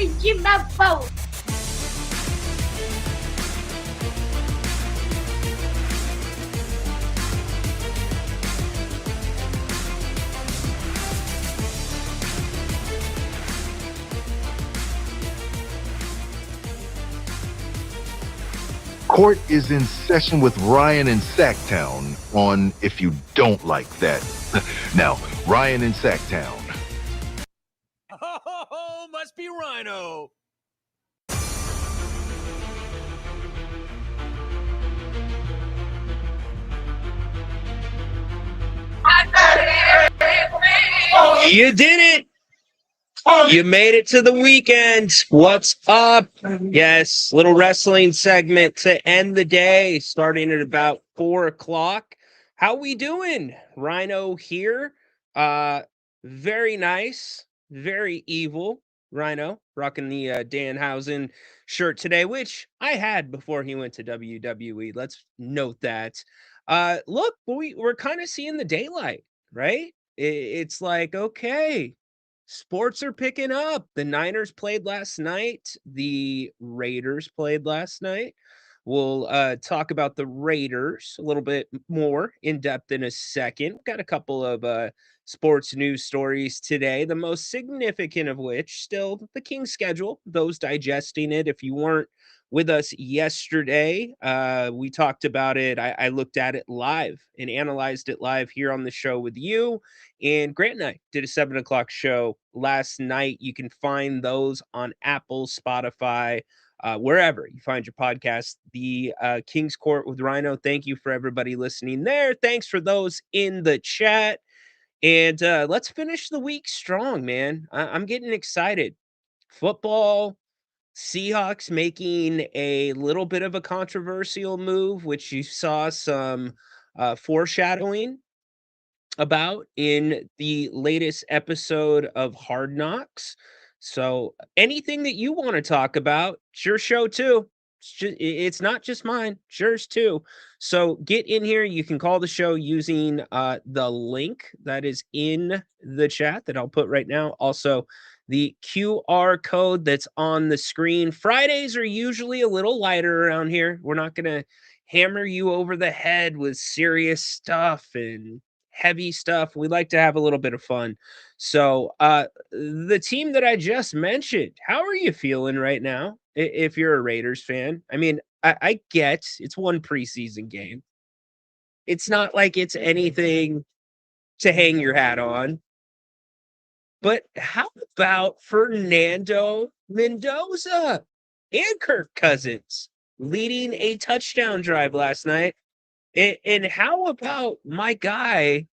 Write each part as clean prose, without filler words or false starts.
de babão. Court is in session with Ryan in Sacktown on If You Don't Like That. Now, Ryan in Sacktown. Oh, must be Ryno. You did it. You made it to the weekend. What's up? Yes, little wrestling segment to end the day, starting at about 4:00. How we doing? Ryno here. Very nice, very evil. Ryno rocking the Danhausen shirt today, which I had before he went to WWE. Let's note that. Look, we're kind of seeing the daylight, right? It's like, okay, sports are picking up. The Niners played last night. The Raiders played last night. We'll talk about the Raiders a little bit more in depth in a second. Got a couple of sports news stories today, the most significant of which still the King's schedule, those digesting it. If you weren't with us yesterday, we talked about it. I looked at it live and analyzed it live here on the show with you. And Grant and I did a 7:00 show last night. You can find those on Apple, Spotify, wherever you find your podcast. The King's Court with Ryno. Thank you for everybody listening there. Thanks for those in the chat. And let's finish the week strong, man. I'm getting excited. Football, Seahawks making a little bit of a controversial move, which you saw some foreshadowing about in the latest episode of Hard Knocks. So anything that you want to talk about, it's your show too. It's not just mine, it's yours too. So get in here. You can call the show using the link that is in the chat that I'll put right now. Also, the QR code that's on the screen. Fridays are usually a little lighter around here. We're not going to hammer you over the head with serious stuff and heavy stuff. We like to have a little bit of fun. So the team that I just mentioned, how are you feeling right now if you're a Raiders fan? I mean, I get it's one preseason game. It's not like it's anything to hang your hat on. But how about Fernando Mendoza and Kirk Cousins leading a touchdown drive last night? And how about my guy,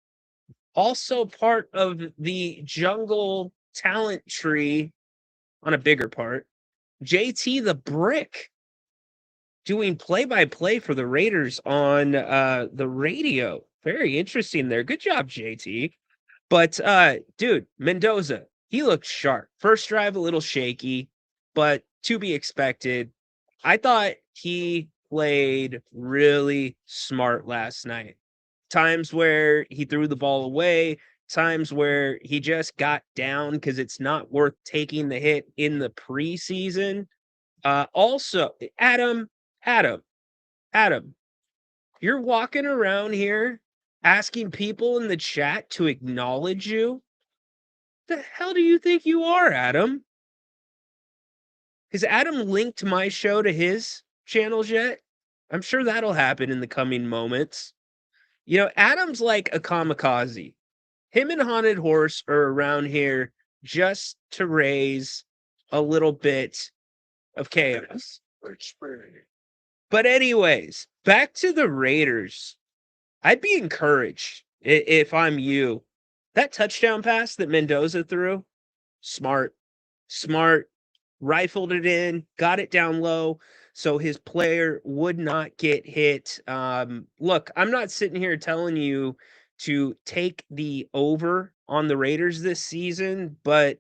also part of the jungle talent tree on a bigger part, JT the Brick, doing play-by-play for the Raiders on the radio. Very interesting there. Good job, JT. But dude, Mendoza, he looked sharp. First drive a little shaky, but to be expected. I thought he played really smart last night. Times where he threw the ball away, times where he just got down because it's not worth taking the hit in the preseason. Also, Adam, you're walking around here asking people in the chat to acknowledge you. The hell do you think you are, Adam? Has Adam linked my show to his channels yet? I'm sure that'll happen in the coming moments. You know, Adam's like a kamikaze. Him and Haunted Horse are around here just to raise a little bit of chaos. But anyways, back to the Raiders. I'd be encouraged if I'm you. That touchdown pass that Mendoza threw, smart, rifled it in, got it down low so his player would not get hit. Look, I'm not sitting here telling you to take the over on the Raiders this season, but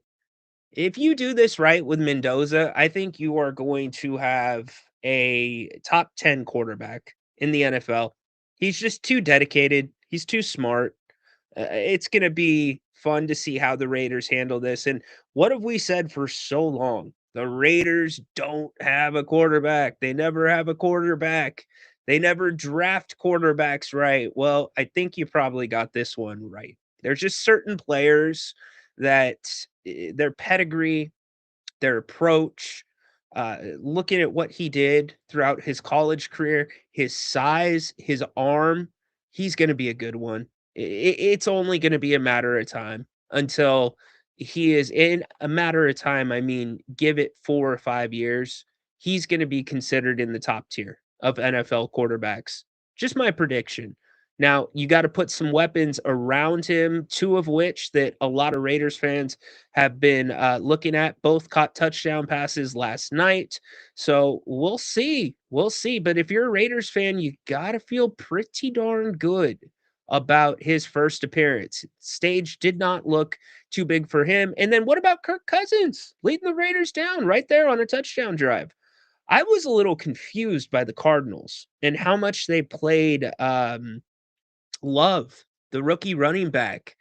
if you do this right with Mendoza, I think you are going to have a top 10 quarterback in the NFL. He's just too dedicated. He's too smart. It's going to be fun to see how the Raiders handle this. And what have we said for so long? The Raiders don't have a quarterback. They never have a quarterback. They never draft quarterbacks right. Well, I think you probably got this one right. There's just certain players that their pedigree, their approach, looking at what he did throughout his college career, his size, his arm, he's going to be a good one. It's only going to be a matter of time until he is in a matter of time. I mean, give it 4 or 5 years. He's going to be considered in the top tier of NFL quarterbacks. Just my prediction. Now, you got to put some weapons around him, two of which that a lot of Raiders fans have been looking at. Both caught touchdown passes last night. So we'll see. We'll see. But if you're a Raiders fan, you got to feel pretty darn good about his first appearance. Stage did not look too big for him. And then what about Kirk Cousins leading the Raiders down right there on a touchdown drive? I was a little confused by the Cardinals and how much they played Love, the rookie running back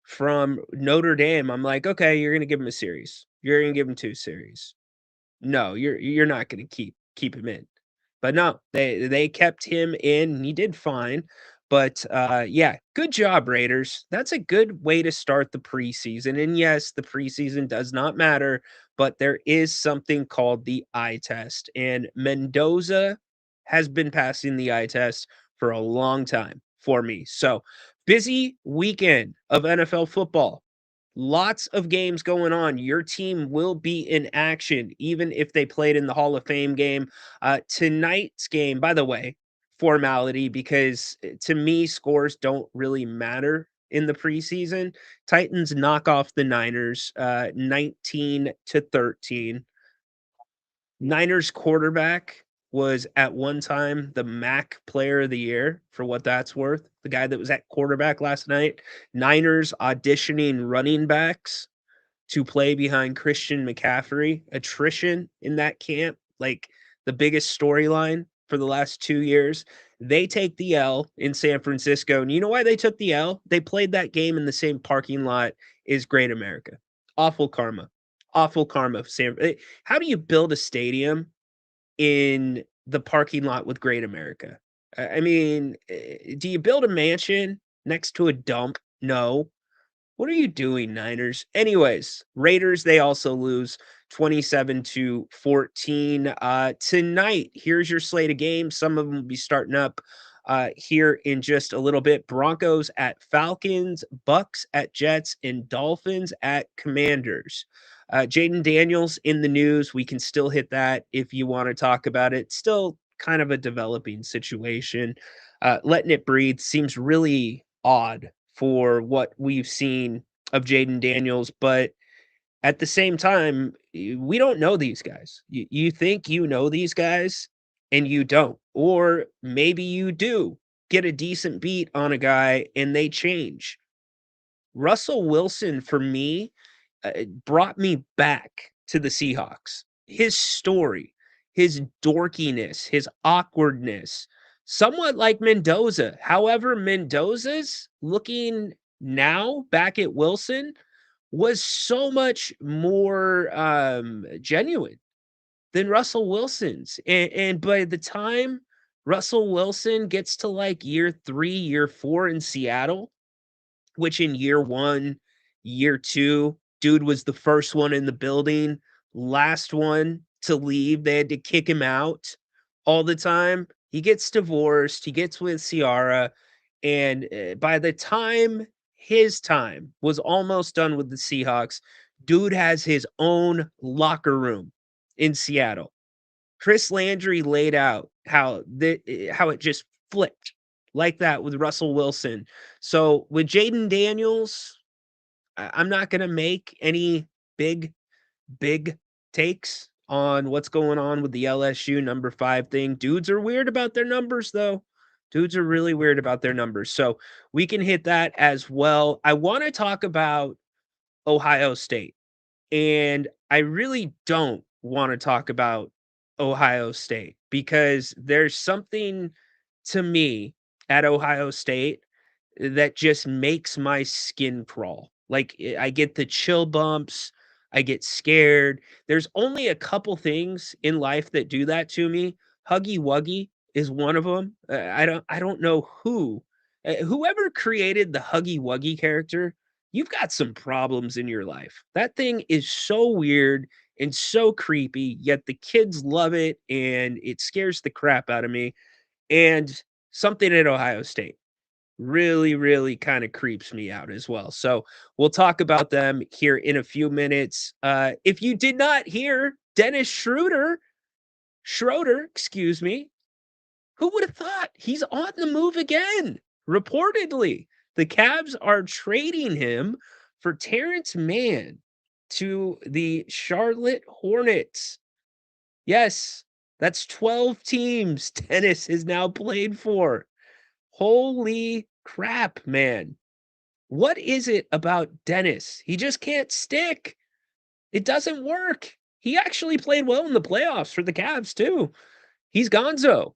from Notre Dame. I'm like, okay, you're gonna give him a series. You're gonna give him 2 series. No, you're not gonna keep him in. But no, they kept him in, and he did fine. But yeah, good job, Raiders. That's a good way to start the preseason. And yes, the preseason does not matter, but there is something called the eye test. And Mendoza has been passing the eye test for a long time for me. So busy weekend of NFL football. Lots of games going on. Your team will be in action, even if they played in the Hall of Fame game. Tonight's game, by the way, formality, because to me, scores don't really matter in the preseason. Titans knock off the Niners 19-13. Niners quarterback was at one time the MAC player of the year, for what that's worth. The guy that was at quarterback last night. Niners auditioning running backs to play behind Christian McCaffrey. Attrition in that camp, like the biggest storyline for the last 2 years. They take the L in San Francisco. And you know why they took the L? They played that game in the same parking lot as Great America. Awful karma. Awful karma. How do you build a stadium in the parking lot with Great America? I mean, do you build a mansion next to a dump? No. What are you doing, Niners? Anyways, Raiders, they also lose 27-14. Tonight, here's your slate of games. Some of them will be starting up here in just a little bit. Broncos at Falcons, Bucks at Jets, and Dolphins at Commanders. Jaden Daniels in the news. We can still hit that if you want to talk about it. Still kind of a developing situation. Letting it breathe seems really odd for what we've seen of Jaden Daniels, but at the same time, we don't know these guys. You think you know these guys, and you don't. Or maybe you do get a decent beat on a guy and they change. Russell Wilson, for me, brought me back to the Seahawks. His story, his dorkiness, his awkwardness, somewhat like Mendoza. However, Mendoza's looking now back at Wilson was so much more genuine than Russell Wilson's. And by the time Russell Wilson gets to like year 3, year 4 in Seattle, which in year 1, year 2, dude was the first one in the building, last one to leave. They had to kick him out all the time. He gets divorced, he gets with Ciara, and by the time his time was almost done with the Seahawks, dude has his own locker room in Seattle. Chris Landry laid out how it just flipped like that with Russell Wilson. So with Jaden Daniels, I'm not going to make any big takes on what's going on with the LSU number 5 thing. Dudes are weird about their numbers, though. Dudes are really weird about their numbers. So we can hit that as well. I want to talk about Ohio State. And I really don't want to talk about Ohio State because there's something to me at Ohio State that just makes my skin crawl. Like I get the chill bumps. I get scared. There's only a couple things in life that do that to me. Huggy Wuggy is one of them. I don't know whoever created the Huggy Wuggy character, you've got some problems in your life. That thing is so weird and so creepy, yet the kids love it and it scares the crap out of me. And something at Ohio State really, really kind of creeps me out as well. So we'll talk about them here in a few minutes. If you did not hear Dennis Schroeder, excuse me, who would have thought he's on the move again? Reportedly, the Cavs are trading him for Terrence Mann to the Charlotte Hornets. Yes, that's 12 teams Dennis has now played for. Holy crap, man. What is it about Dennis? He just can't stick. It doesn't work. He actually played well in the playoffs for the Cavs, too. He's gonzo.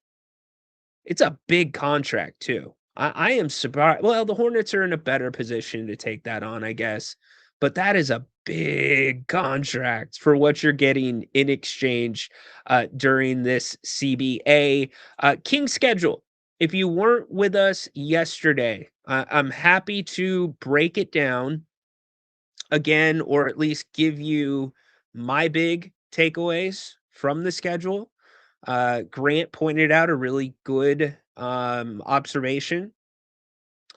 It's a big contract, too. I am surprised. Well, the Hornets are in a better position to take that on, I guess. But that is a big contract for what you're getting in exchange during this CBA. King schedule. If you weren't with us yesterday, I'm happy to break it down again, or at least give you my big takeaways from the schedule. Grant pointed out a really good observation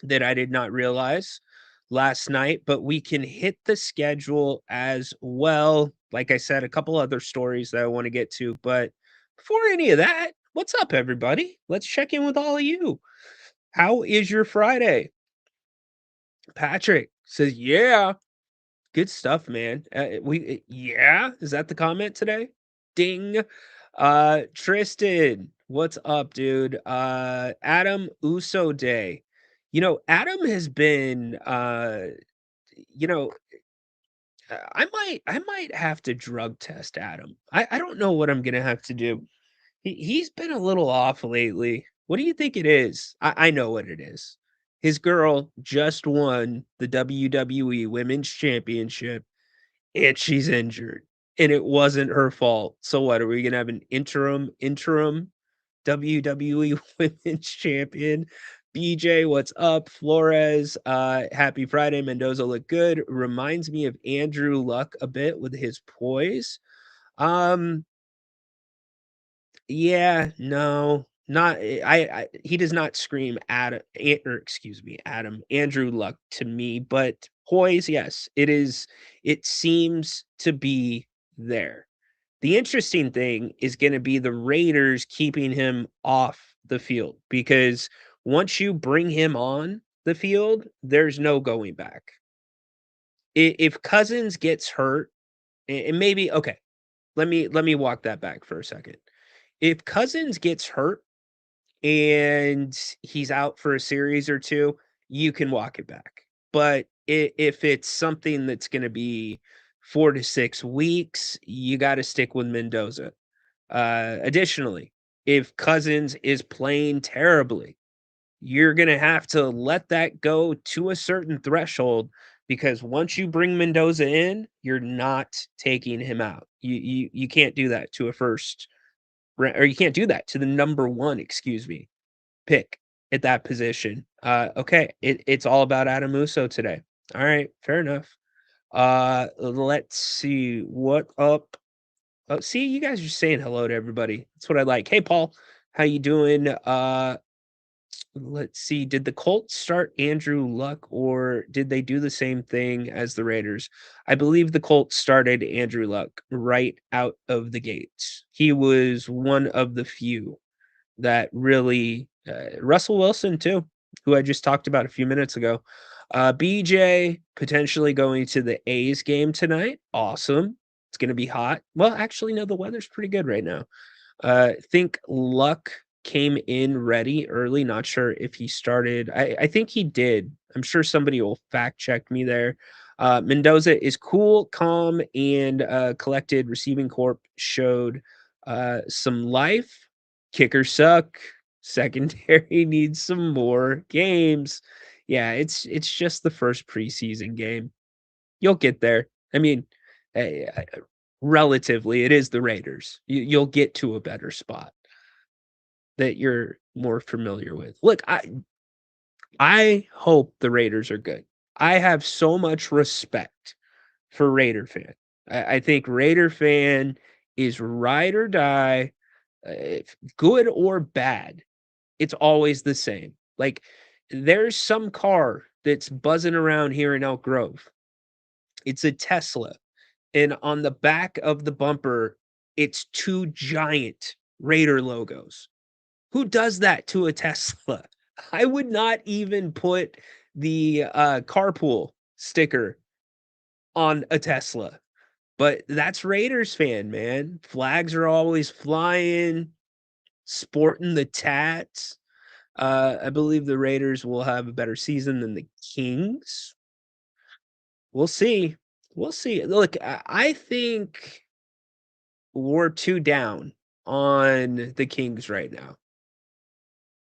that I did not realize last night, but we can hit the schedule as well. Like I said, a couple other stories that I want to get to, but before any of that, what's up, everybody? Let's check in with all of you. How is your Friday? Patrick says, yeah, good stuff, man. Yeah, is that the comment today? Ding. Tristan, what's up, dude? Adam Uso Day. Adam has been you know, I might have to drug test Adam. I don't know what I'm gonna have to do. He's been a little off lately. What do you think it is? I know what it is. His girl just won the WWE Women's Championship and she's injured, and it wasn't her fault. So what, are we gonna have an interim WWE Women's Champion? BJ, what's up? Flores, happy Friday. Mendoza looked good. Reminds me of Andrew Luck a bit with his poise. Um, yeah, no, not I he does not scream Adam, or excuse me, Andrew Luck to me, but poise, yes, it seems to be there. The interesting thing is gonna be the Raiders keeping him off the field, because once you bring him on the field, there's no going back. If Cousins gets hurt, and maybe okay, let me walk that back for a second. If Cousins gets hurt and he's out for a series or 2, you can walk it back. But if it's something that's gonna be 4 to 6 weeks, you gotta stick with Mendoza. Additionally, if Cousins is playing terribly, you're gonna have to let that go to a certain threshold, because once you bring Mendoza in, you're not taking him out. You can't do that to a first or you can't do that to the number 1, excuse me, pick at that position. Okay, it's all about Adam Musso today. All right, fair enough. Let's see what up. Oh, see, you guys are saying hello to everybody. That's what I like. Hey, Paul, how you doing? Let's see. Did the Colts start Andrew Luck, or did they do the same thing as the Raiders? I believe the Colts started Andrew Luck right out of the gates. He was one of the few that really Russell Wilson too, who I just talked about a few minutes ago. BJ potentially going to the A's game tonight. Awesome. It's going to be hot. Well, actually, no, the weather's pretty good right now. Think Luck came in ready early. Not sure if he started. I think he did. I'm sure somebody will fact check me there. Mendoza is cool, calm, and collected. Receiving corp showed some life. Kickers suck. Secondary needs some more games. Yeah, it's just the first preseason game. You'll get there. I mean, Relatively, it is the Raiders. You'll get to a better spot that you're more familiar with. Look, I hope the Raiders are good. I have so much respect for Raider fan. I think Raider fan is ride or die, good or bad. It's always the same. Like, there's some car that's buzzing around here in Elk Grove. It's a Tesla, and on the back of the bumper, it's 2 giant Raider logos. Who does that to a Tesla? I would not even put the, carpool sticker on a Tesla, but that's Raiders fan, man. Flags are always flying, sporting the tats. I believe the Raiders will have a better season than the Kings. We'll see. We'll see. Look, I think we're 2 down on the Kings right now.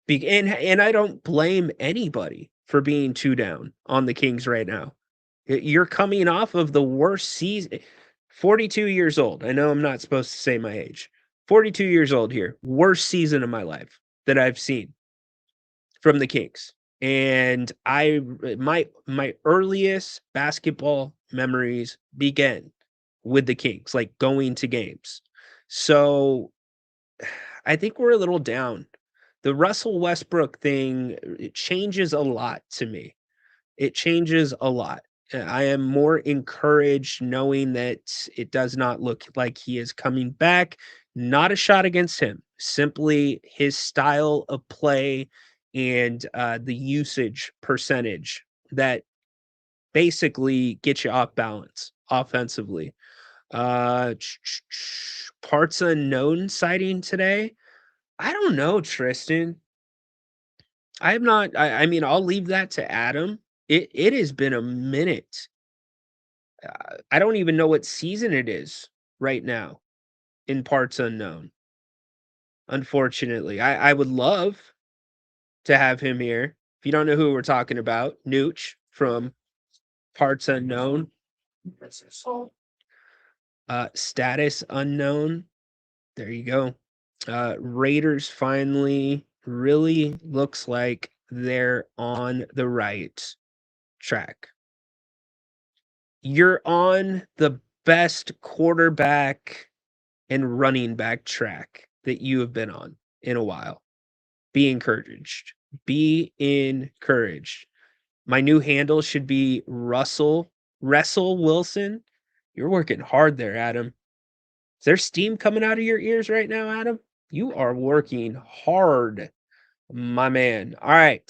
And I don't blame anybody for being 2 down on the Kings right now. You're coming off of the worst season. 42 years old. I know I'm not supposed to say my age. 42 years old here. Worst season of my life that I've seen from the Kings. And my earliest basketball memories began with the Kings, like going to games. So I think we're a little down. The Russell Westbrook thing, it changes a lot to me. It changes a lot. I am more encouraged knowing that it does not look like he is coming back. Not a shot against him, simply his style of play and the usage percentage that basically gets you off balance offensively. Parts unknown sighting today. I don't know, Tristan. I have not. I mean, I'll leave that to Adam. It has been a minute. I don't even know what season it is right now in parts unknown. Unfortunately, I would love to have him here. If you don't know who we're talking about, Nooch from Parts Unknown. Status unknown. There you go. Raiders finally really looks like they're on the right track. You're on the best quarterback and running back track that you have been on in a while. Be encouraged. Be encouraged. My new handle should be Wrestle Wilson. You're working hard there, Adam. Is there steam coming out of your ears right now, Adam? You are working hard, my man. All right.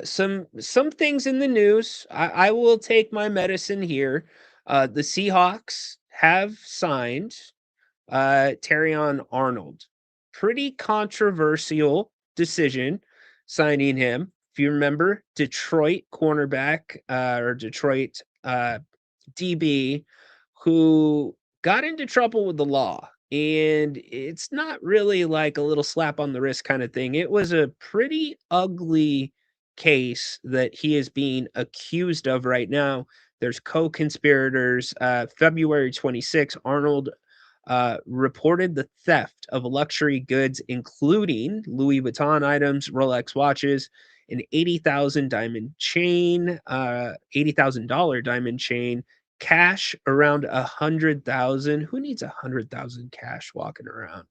Some things in the news. I will take my medicine here. The Seahawks have signed Terrion Arnold. Pretty controversial decision signing him. If you remember, Detroit cornerback or Detroit DB who got into trouble with the law. And it's not really like a little slap on the wrist kind of thing. It was a pretty ugly case that he is being accused of right now. There's co-conspirators. February 26, Arnold reported the theft of luxury goods, including Louis Vuitton items, Rolex watches, an $80,000 diamond chain, $80,000 diamond chain, cash around 100,000. Who needs 100,000 cash walking around?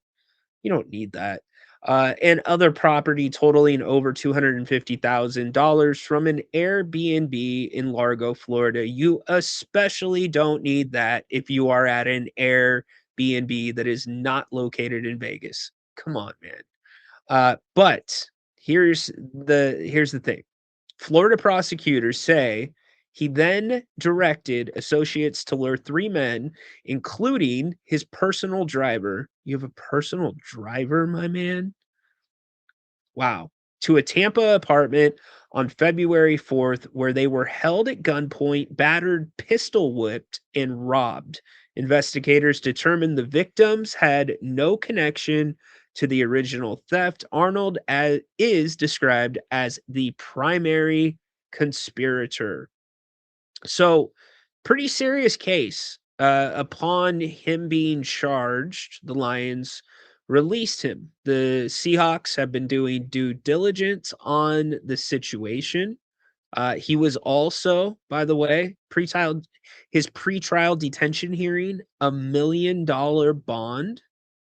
You don't need that. And other property totaling over $250,000 from an Airbnb in Largo, Florida. You especially don't need that if you are at an Airbnb that is not located in Vegas. Come on, man. But here's the thing. Florida prosecutors say he then directed associates to lure 3 men, including his personal driver. You have a personal driver, my man? Wow. To a Tampa apartment on February 4th, where they were held at gunpoint, battered, pistol whipped, and robbed. Investigators determined the victims had no connection to the original theft. Arnold is described as the primary conspirator. So, pretty serious case Upon him being charged, the Lions released him. The Seahawks have been doing due diligence on the situation. He was also, by the way, his pretrial detention hearing, $1 million bond,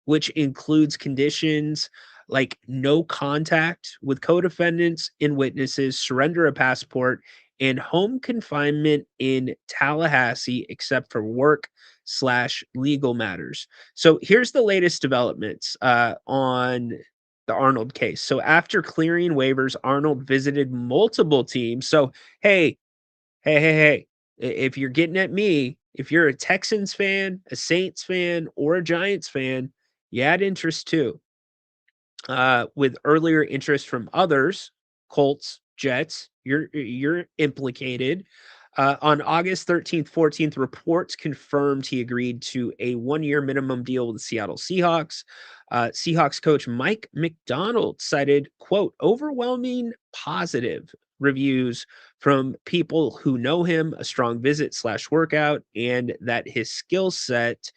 which includes conditions like no contact with co-defendants and witnesses, surrender a passport, and home confinement in Tallahassee, except for work/legal matters. So here's the latest developments on the Arnold case. So after clearing waivers, Arnold visited multiple teams. So hey, hey, if you're getting at me, if you're a Texans fan, a Saints fan, or a Giants fan, you had interest too. With earlier interest from others, Colts, Jets, you're implicated. On August 13th, 14th, reports confirmed he agreed to a 1-year minimum deal with the Seattle Seahawks. Seahawks coach Mike McDonald cited, quote, overwhelming positive reviews from people who know him, a strong visit/workout, and that his skill set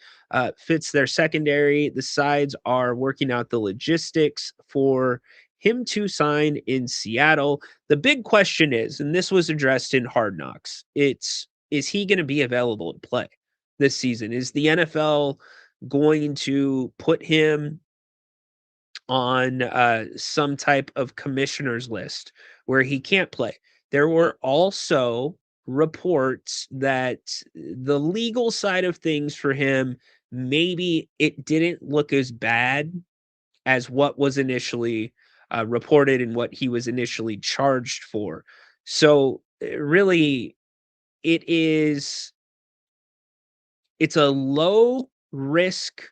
fits their secondary. The sides are working out the logistics for him to sign in Seattle. The big question is, and this was addressed in Hard Knocks, is he going to be available to play this season? Is the NFL going to put him on some type of commissioner's list where he can't play? There were also reports that the legal side of things for him, maybe it didn't look as bad as what was initially reported and what he was initially charged for. So really, it's a low risk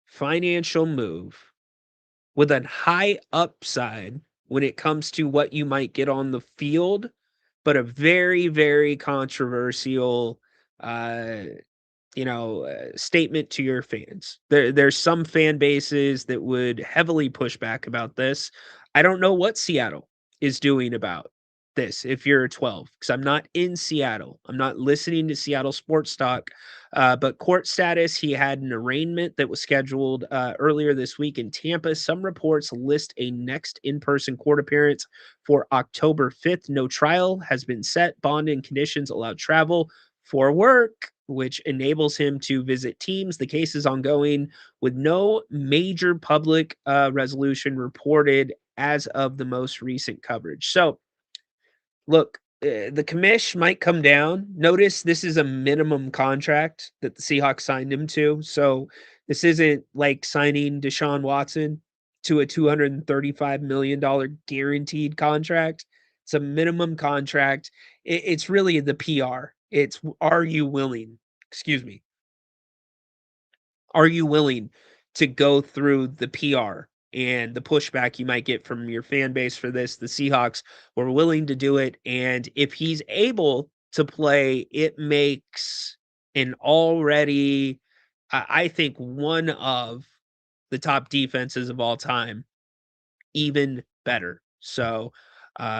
financial move with a high upside when it comes to what you might get on the field, but a very, very controversial, uh, statement to your fans. There's some fan bases that would heavily push back about this. I don't know what Seattle is doing about this if you're 12, because I'm not in Seattle. I'm not listening to Seattle sports talk. But court status, he had an arraignment that was scheduled earlier this week in Tampa. Some reports list a next in-person court appearance for October 5th. No trial has been set. Bond and conditions allow travel for work, which enables him to visit teams. The case is ongoing with no major public resolution reported as of the most recent coverage. So, look, the commish might come down. Notice this is a minimum contract that the Seahawks signed him to. So, this isn't like signing Deshaun Watson to a $235 million guaranteed contract. It's a minimum contract. It's really the PR. It's, are you willing? Excuse me. Are you willing to go through the PR and the pushback you might get from your fan base for this? The Seahawks were willing to do it, and if he's able to play, it makes an already, I think, one of the top defenses of all time even better. So,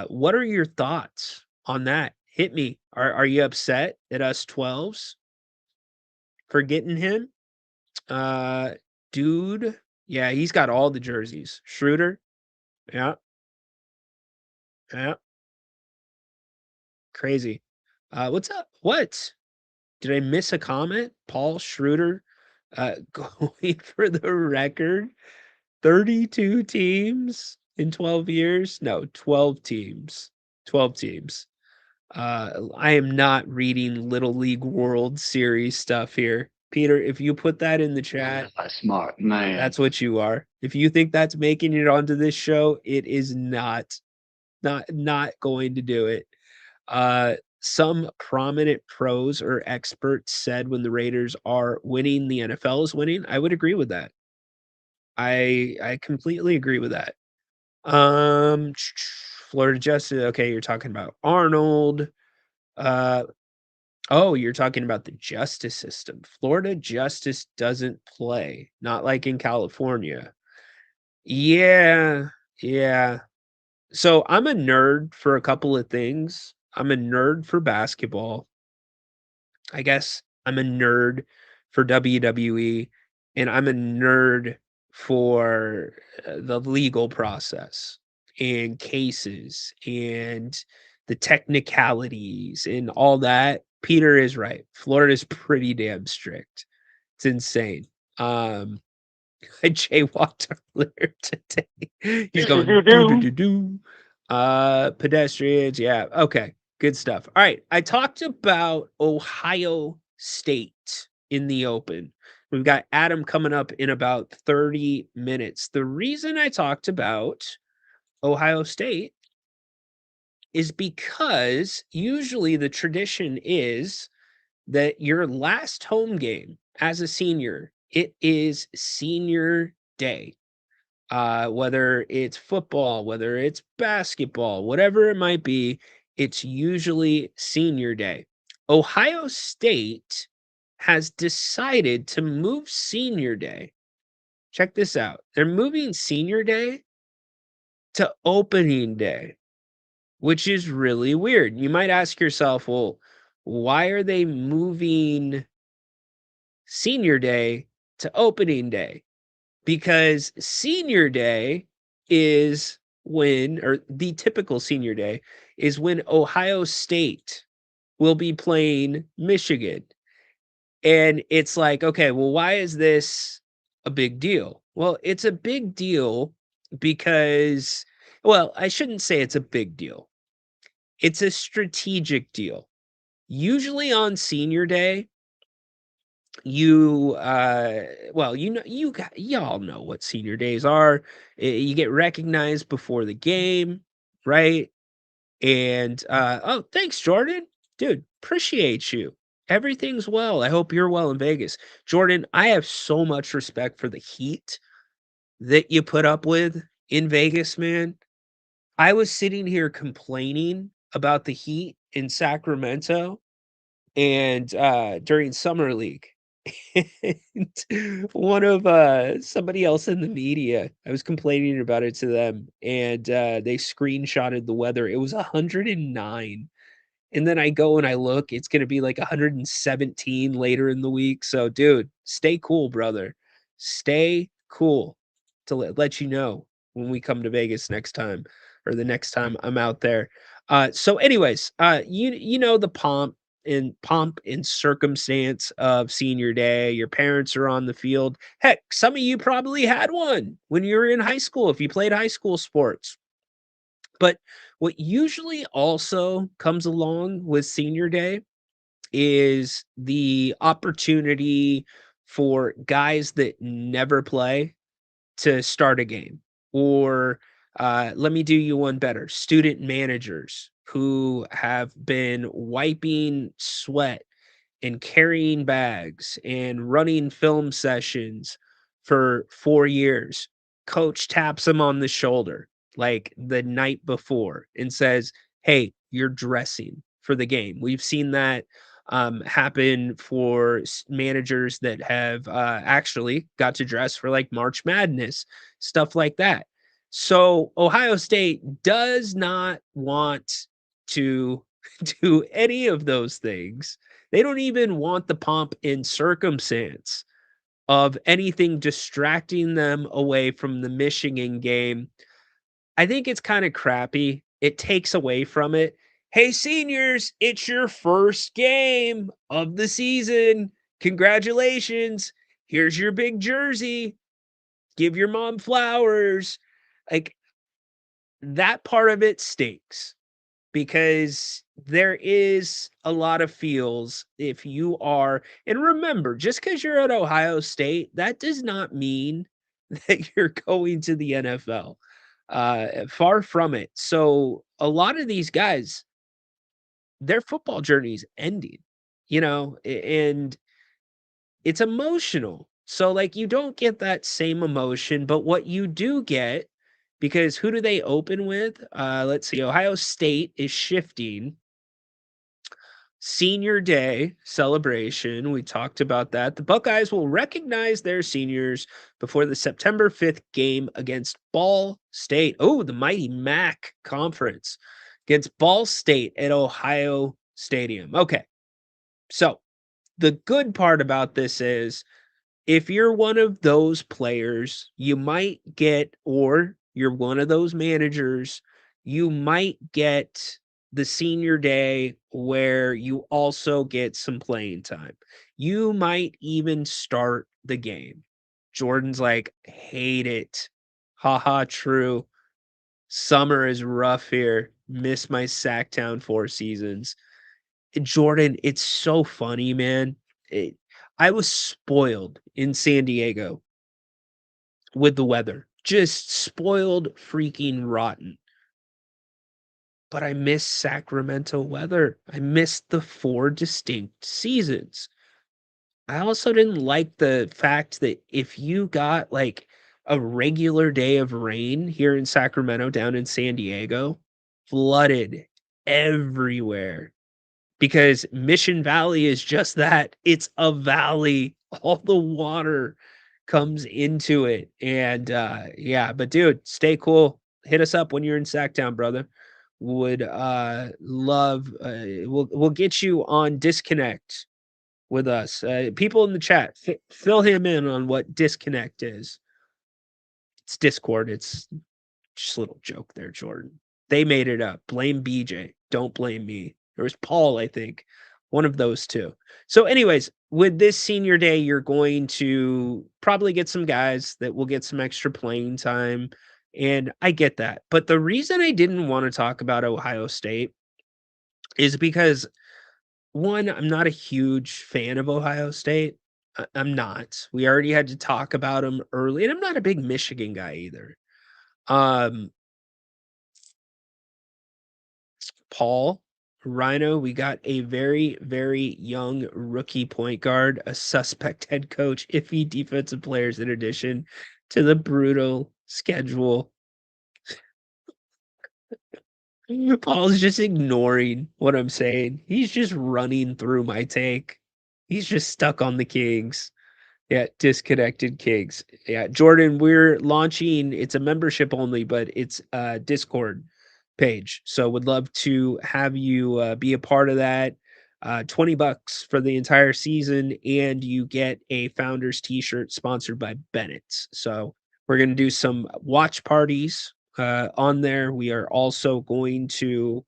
what are your thoughts on that? Hit me. Are you upset at us 12s for getting him? Uh, dude, yeah, he's got all the jerseys. Schroeder, yeah, yeah, crazy. What's up? What? Did I miss a comment? Paul Schroeder, going for the record, 32 teams in 12 years? No, 12 teams. 12 teams. I am not reading Little League World Series stuff here. Peter, if you put that in the chat, A smart man. that's what you are. If you think that's making it onto this show, it is not going to do it. Some prominent pros or experts said when the Raiders are winning, the NFL is winning. I would agree with that. I completely agree with that. Florida Justice. Okay, you're talking about Arnold. Uh, oh, you're talking about the justice system. Florida justice doesn't play, not like in California. Yeah, yeah. So I'm a nerd for a couple of things. I'm a nerd for basketball. I guess I'm a nerd for WWE, and I'm a nerd for the legal process and cases and the technicalities and all that. Peter is right. Florida's pretty damn strict. It's insane. I jaywalked earlier today. He's going do do do do. Pedestrians, yeah. Okay, good stuff. All right, I talked about Ohio State in the open. We've got Adam coming up in about 30 minutes. The reason I talked about Ohio State is because usually the tradition is that your last home game as a senior, it is senior day. Whether it's football, whether it's basketball, whatever it might be, it's usually senior day. Ohio State has decided to move senior day. Check this out. They're moving senior day to opening day, which is really weird. You might ask yourself, well, why are they moving senior day to opening day? Because senior day is when, or the typical senior day is when Ohio State will be playing Michigan. And it's like, okay, well, why is this a big deal? Well, it's a big deal because, well, I shouldn't say it's a big deal. It's a strategic deal. Usually on senior day, you well, y'all know what senior days are. You get recognized before the game, right? And oh, thanks, Jordan. Dude, appreciate you. Everything's well. I hope you're well in Vegas. Jordan, I have so much respect for the heat that you put up with in Vegas, man. I was sitting here complaining about the heat in Sacramento and during summer league. And one of somebody else in the media, I was complaining about it to them, and they screenshotted the weather. It was 109. And then I go and I look, it's gonna be like 117 later in the week. So, dude, stay cool, brother. Stay cool to let you know when we come to Vegas next time or the next time I'm out there. So anyways, you know the pomp and circumstance of senior day. Your parents are on the field. Heck, some of you probably had one when you were in high school if you played high school sports. But what usually also comes along with senior day is the opportunity for guys that never play to start a game. Or let me do you one better, student managers who have been wiping sweat and carrying bags and running film sessions for 4 years. Coach taps him on the shoulder like the night before and says, "Hey, you're dressing for the game." We've seen that happen for managers that have actually got to dress for like March Madness, stuff like that. So Ohio State does not want to do any of those things. They don't even want the pomp and circumstance of anything distracting them away from the Michigan game. I think it's kind of crappy. It takes away from it. Hey, seniors, it's your first game of the season. Congratulations. Here's your big jersey. Give your mom flowers. Like, that part of it stinks because there is a lot of feels if you are, and remember, just because you're at Ohio State, that does not mean that you're going to the NFL. Far from it. So a lot of these guys, their football journey is ending, and it's emotional. So like you don't get that same emotion, but what you do get, because who do they open with? Let's see. Ohio State is shifting senior day celebration. We talked about that. The Buckeyes will recognize their seniors before the September 5th game against Ball State. Oh, the mighty MAC conference against Ball State at Ohio Stadium. Okay. So the good part about this is if you're one of those players, you might get, or you're one of those managers, you might get the senior day where you also get some playing time. You might even start the game. Jordan's like, hate it. Haha, true. Summer is rough here. Miss my Sacktown 4 seasons. Jordan, it's so funny, man. It I was spoiled in San Diego with the weather. Just spoiled freaking rotten. But I miss Sacramento weather. I missed the 4 distinct seasons. I also didn't like the fact that if you got, like, a regular day of rain here in Sacramento, down in San Diego, flooded everywhere. Because Mission Valley is just that. It's a valley. All the water comes into it. And yeah, but dude, stay cool. Hit us up when you're in Sacktown, brother. Would love we'll get you on Disconnect with us. People in the chat, fill him in on what Disconnect is. It's Discord. It's just a little joke there, Jordan. They made it up. Blame BJ. Don't blame me. There was Paul, I think. One of those two. So, anyways, with this senior day, you're going to probably get some guys that will get some extra playing time. And I get that. But the reason I didn't want to talk about Ohio State is because, one, I'm not a huge fan of Ohio State. I'm not. We already had to talk about them early. And I'm not a big Michigan guy either. Um, Paul, Ryno, we got a very, very young rookie point guard, a suspect head coach, iffy defensive players in addition to the brutal schedule. Paul's just ignoring what I'm saying. He's just running through my take. He's just stuck on the Kings. Yeah, disconnected Kings. Yeah, Jordan, we're launching, it's a membership only, but it's a Discord page. So would love to have you be a part of that. $20 for the entire season, and you get a founders t-shirt sponsored by Bennett's. So we're going to do some watch parties on there. We are also going to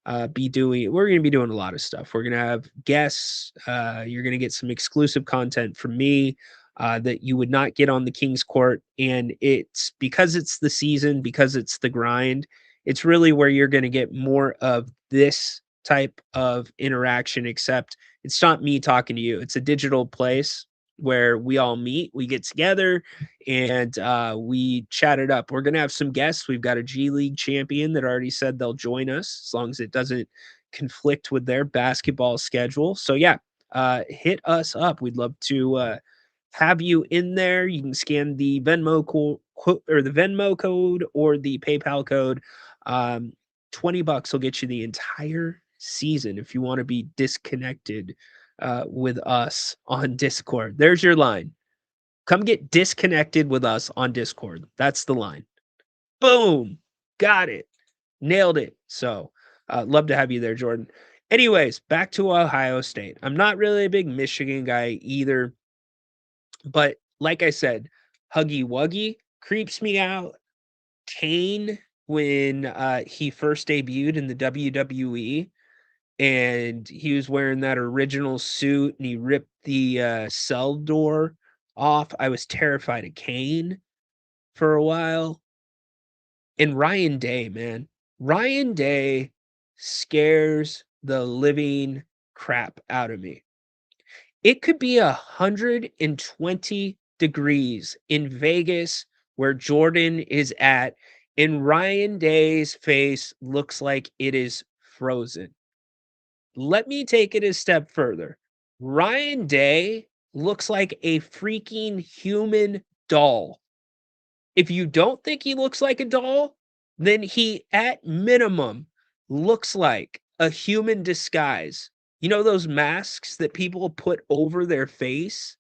we're going to be doing a lot of stuff. We're going to have guests. You're going to get some exclusive content from me that you would not get on the King's Court. And it's because it's the season, because it's the grind, it's really where you're going to get more of this type of interaction, except it's not me talking to you. It's a digital place where we all meet, we get together, and we chat it up. We're going to have some guests. We've got a G League champion that already said they'll join us as long as it doesn't conflict with their basketball schedule. So yeah, hit us up. We'd love to have you in there. You can scan the Venmo code or the PayPal code. $20 will get you the entire season if you want to be disconnected with us on Discord. There's your line. Come get disconnected with us on Discord. That's the line. Boom. Got it. Nailed it. So love to have you there, Jordan. Anyways, back to Ohio State. I'm not really a big Michigan guy either. But like I said, Huggy Wuggy creeps me out. Kane, when he first debuted in the WWE and he was wearing that original suit and he ripped the cell door off, I was terrified of Kane for a while. And Ryan Day, man. Ryan Day scares the living crap out of me. It could be 120 degrees in Vegas where Jordan is at, and Ryan Day's face looks like it is frozen. Let me take it a step further. Ryan Day looks like a freaking human doll. If you don't think he looks like a doll, then he, at minimum, looks like a human disguise. You know those masks that people put over their face?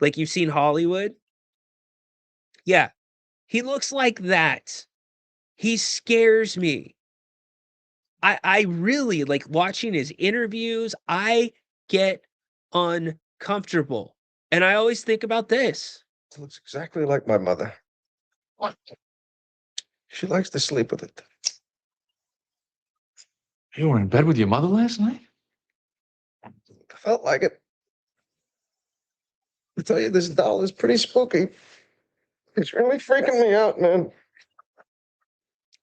Like you've seen Hollywood? Yeah, he looks like that. He scares me. I really like watching his interviews. I get uncomfortable. And I always think about this. It looks exactly like my mother. What? She likes to sleep with it. You were in bed with your mother last night? I felt like it. I tell you, this doll is pretty spooky. It's really freaking me out, man.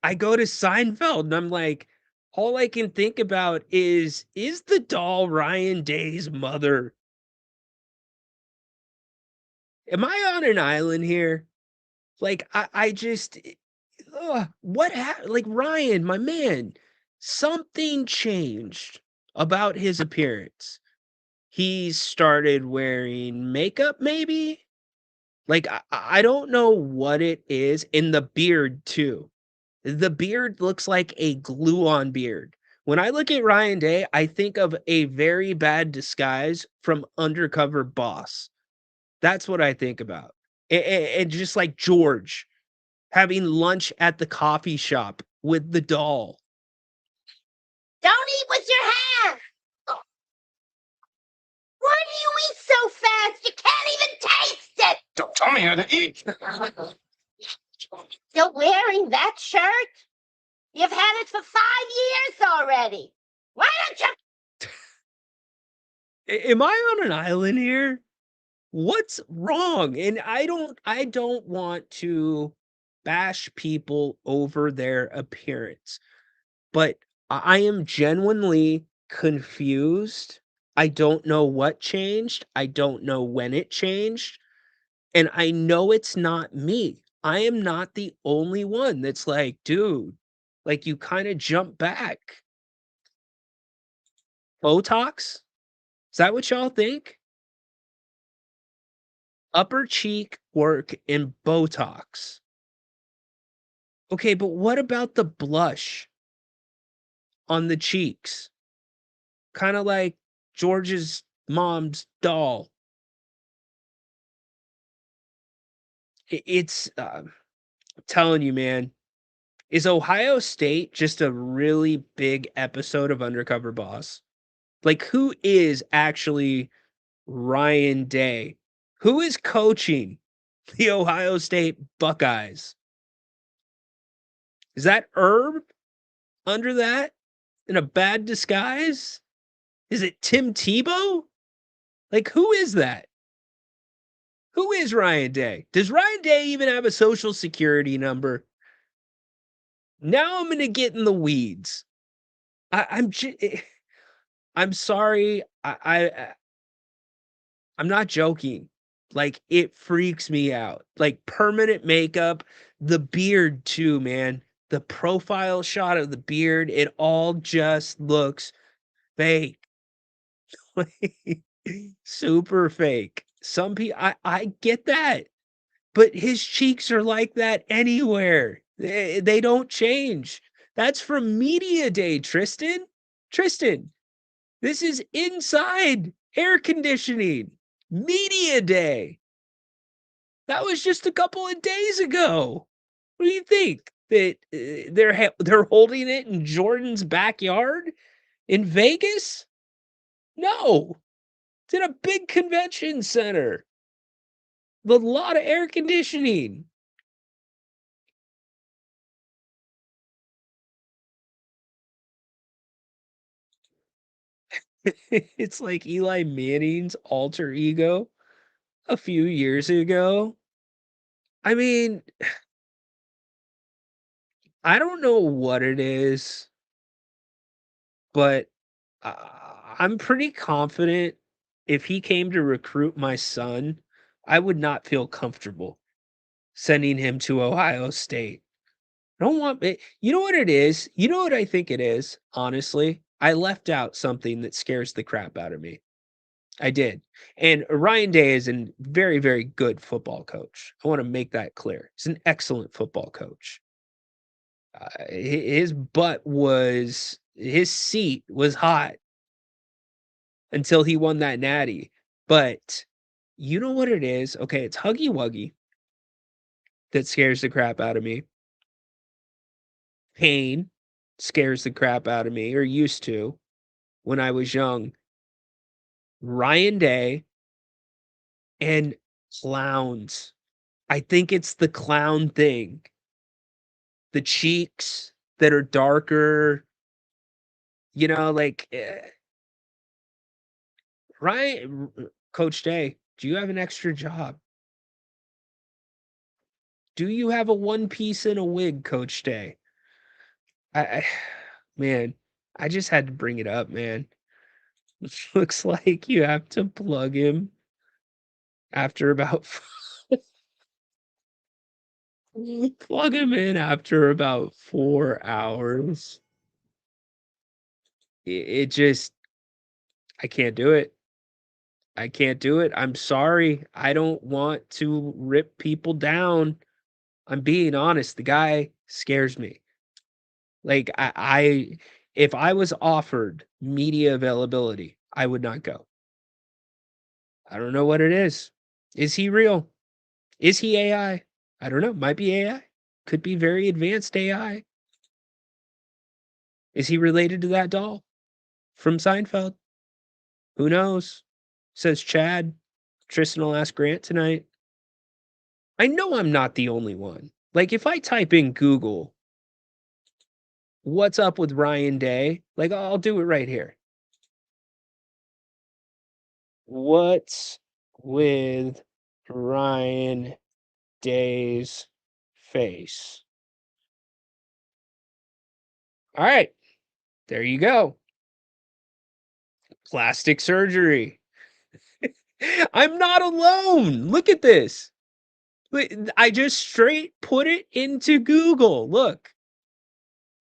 I go to Seinfeld and I'm like, all I can think about is the doll Ryan Day's mother? Am I on an island here? Like, I just, what happened? Like, Ryan, my man, something changed about his appearance. He started wearing makeup, maybe? Like, I don't know what it is. In the beard, too. The beard looks like a glue-on beard. When I look at Ryan Day, I think of a very bad disguise from Undercover Boss. That's what I think about. And just like George having lunch at the coffee shop with the doll. Don't eat with your hand! Why do you eat so fast? You can't even taste it! Don't tell me how to eat. Still wearing that shirt? You've had it for 5 years already. Why don't you? Am I on an island here? What's wrong? And I don't want to bash people over their appearance, but I am genuinely confused. I don't know what changed. I don't know when it changed. And I know it's not me. I am not the only one that's like, dude, like you kind of jump back. Botox? Is that what y'all think? Upper cheek work and Botox. Okay, but what about the blush on the cheeks? Kind of like George's mom's doll. It's, I'm telling you, man. Is Ohio State just a really big episode of Undercover Boss? Like, who is actually Ryan Day? Who is coaching the Ohio State Buckeyes? Is that Herb under that in a bad disguise? Is it Tim Tebow? Like, who is that? Who is Ryan Day? Does Ryan Day even have a social security number? Now I'm gonna get in the weeds. I'm sorry. I'm not joking. Like, it freaks me out. Like, permanent makeup, the beard too, man. The profile shot of the beard, it all just looks fake. Super fake. Some people, I get that, but his cheeks are like that anywhere. They don't change. That's from Media Day, Tristan. Tristan, this is inside air conditioning. Media Day. That was just a couple of days ago. What do you think? That they're holding it in Jordan's backyard in Vegas? No. It's in a big convention center with a lot of air conditioning. It's like Eli Manning's alter ego a few years ago. I mean, I don't know what it is, but I'm pretty confident if he came to recruit my son, I would not feel comfortable sending him to Ohio State. I don't want it. You know what it is? You know what I think it is? Honestly, I left out something that scares the crap out of me. I did. And Ryan Day is a very, very good football coach. I want to make that clear. He's an excellent football coach. His seat was hot until he won that natty. But you know what it is? Okay, it's Huggy Wuggy that scares the crap out of me. Pain scares the crap out of me, or used to when I was young. Ryan Day, and clowns. I think it's the clown thing. The cheeks that are darker, like Coach Day, do you have an extra job? Do you have a one piece and a wig, Coach Day? I man, I just had to bring it up, man. Looks like you have to plug him after about plug him in after about 4 hours. It just I can't do it. I can't do it. I'm sorry. I don't want to rip people down. I'm being honest. The guy scares me. Like if I was offered media availability, I would not go. I don't know what it is. Is he real? Is he AI? I don't know. Might be AI. Could be very advanced AI. Is he related to that doll from Seinfeld? Who knows? Says Chad. Tristan will ask Grant tonight. I know I'm not the only one. Like, if I type in Google, what's up with Ryan Day? Like, I'll do it right here. What's with Ryan Day's face? All right. There you go. Plastic surgery. I'm not alone. Look at this. I just straight put it into Google. Look.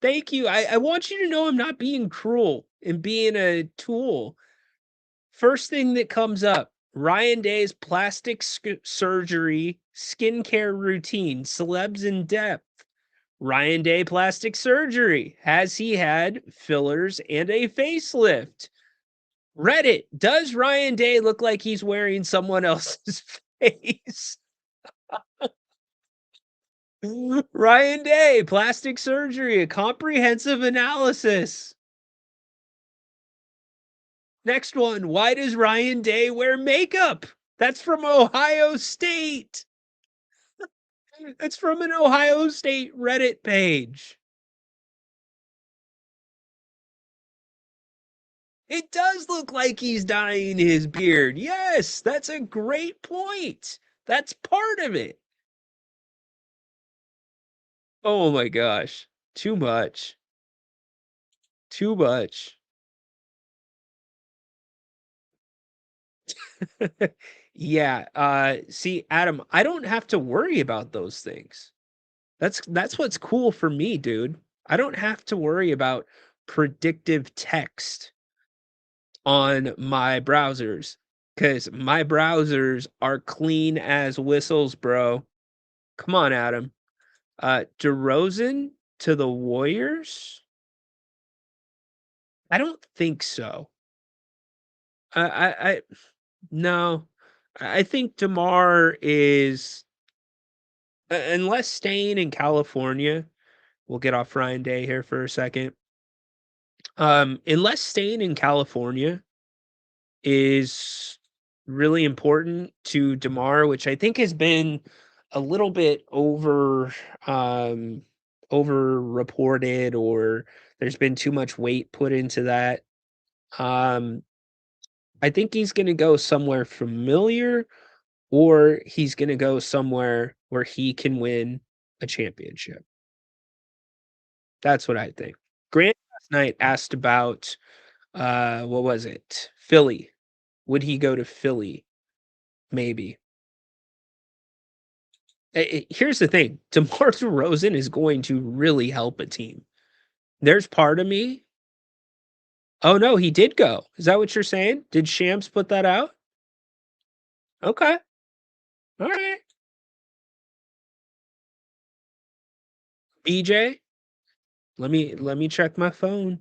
Thank you. I want you to know I'm not being cruel and being a tool. First thing that comes up, Ryan Day's plastic surgery skincare routine, celebs in depth. Ryan Day plastic surgery. Has he had fillers and a facelift? Reddit, does Ryan Day look like he's wearing someone else's face? Ryan Day, plastic surgery, a comprehensive analysis. Next one, why does Ryan Day wear makeup? That's from Ohio State. That's from an Ohio State Reddit page. It does look like he's dyeing his beard. Yes, that's a great point. That's part of it. Oh my gosh. Too much. Too much. Yeah, see, Adam, I don't have to worry about those things. That's what's cool for me, dude. I don't have to worry about predictive text on my browsers because my browsers are clean as whistles, bro. Come on, Adam. DeRozan to the Warriors? I don't think so. I no. I think DeMar is unless staying in California. We'll get off Ryan Day here for a second. Unless staying in California is really important to DeMar, which I think has been a little bit over reported, or there's been too much weight put into that. Um, I think he's going to go somewhere familiar, or he's going to go somewhere where he can win a championship. That's what I think. Grant last night asked about what was it? Philly. Would he go to Philly? Maybe. Here's the thing. DeMar DeRozan is going to really help a team. There's part of me. Oh no, he did go. Is that what you're saying? Did Shams put that out? Okay. All right. BJ, let me check my phone.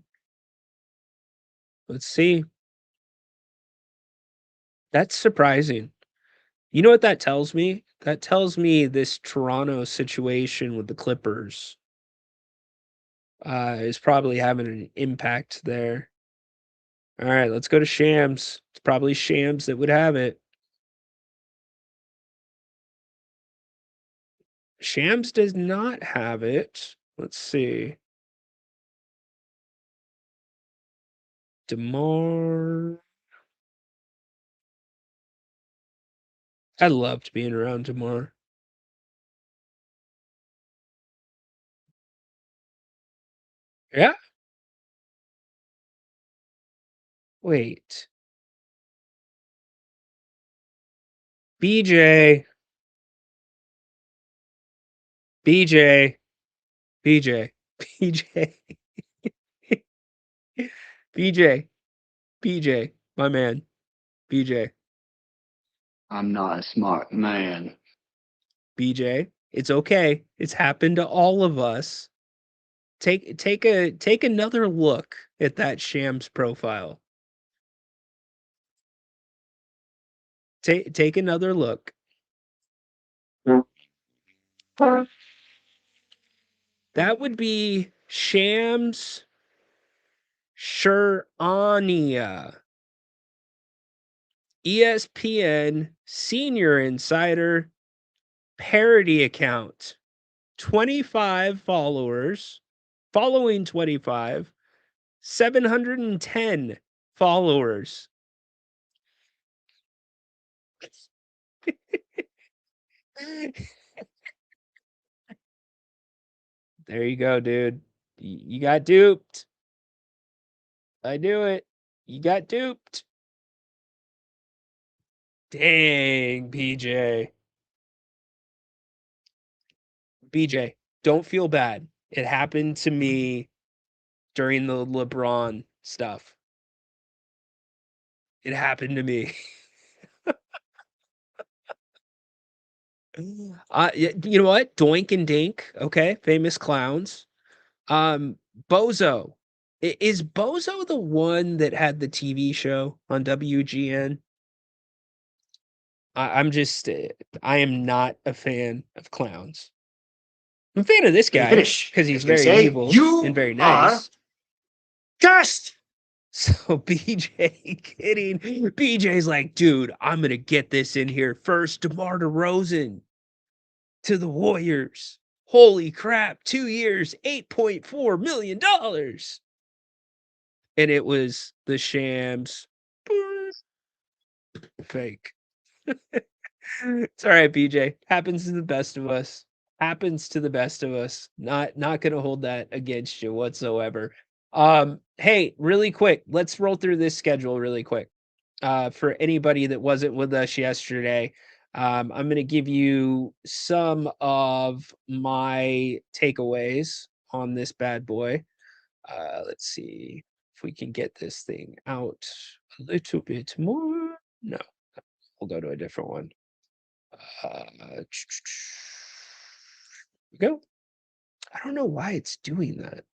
Let's see. That's surprising. You know what that tells me? That tells me this Toronto situation with the Clippers is probably having an impact there. All right, let's go to Shams. probably Shams that would have it. Shams does not have it. Let's see. DeMar. I loved being around DeMar. Yeah. Wait. BJ. BJ. BJ. BJ. BJ. BJ. My man. BJ. I'm not a smart man. BJ. It's okay. It's happened to all of us. Take another look at that Shams profile. Take another look. That would be Shams Sherania. ESPN Senior Insider parody account. 25 followers. Following 25. 710 followers. There you go, dude. You got duped. I knew it. You got duped. Dang, BJ. BJ, don't feel bad. It happened to me during the LeBron stuff. It happened to me. You know what? Doink and Dink, okay? Famous clowns. Bozo. Is Bozo the one that had the TV show on WGN? I'm just, I am not a fan of clowns. I'm a fan of this guy Finish, because he's as they very say. evil You and very are nice. Just So BJ kidding. BJ's like, dude, I'm gonna get this in here first. DeMar DeRozan to the Warriors. Holy crap, 2 years, $8.4 million. And it was the Shams fake. It's all right, BJ. Happens to the best of us. Happens to the best of us. Not gonna hold that against you whatsoever. Hey, really quick, let's roll through this schedule really quick. For anybody that wasn't with us yesterday, I'm gonna give you some of my takeaways on this bad boy. Let's see if we can get this thing out a little bit more. No, we'll go to a different one. Go. I don't know why it's doing that.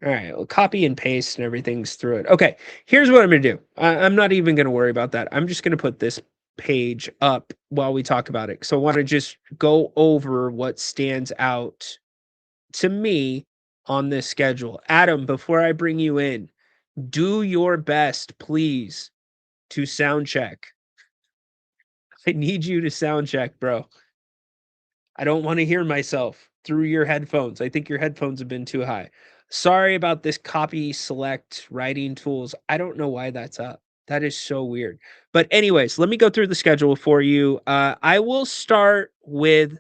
All right, well, copy and paste and everything's through it. Okay, here's what I'm gonna do. I'm not even gonna worry about that. I'm just gonna put this page up while we talk about it. So I want to just go over what stands out to me on this schedule. Adam, before I bring you in, do your best, please, to sound check. I need you to sound check, bro. I don't want to hear myself through your headphones. I think your headphones have been too high. Sorry about this copy select writing tools. I don't know why that's up. That is so weird. But anyways, let me go through the schedule for you. I will start with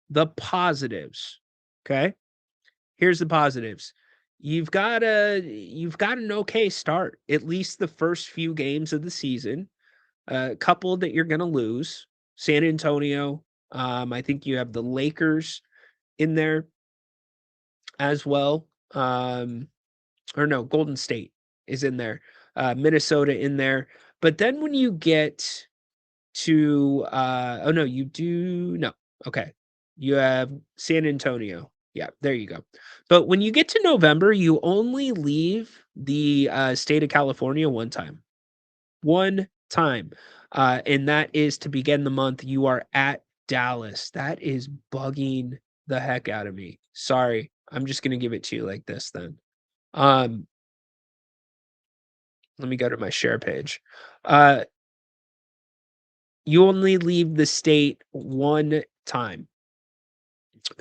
the positives. Okay? Here's the positives. You've got an okay start. At least the first few games of the season. A couple that you're going to lose. San Antonio. I think you have the Lakers in there as well. Or no, Golden State is in there. Minnesota in there. But then when you get to oh no, you do no. Okay. You have San Antonio. Yeah, there you go. But when you get to November, you only leave the state of California one time. One time. And that is to begin the month. You are at Dallas. That is bugging the heck out of me. Sorry. I'm just gonna give it to you like this then. Um Let me go to my share page. You only leave the state one time.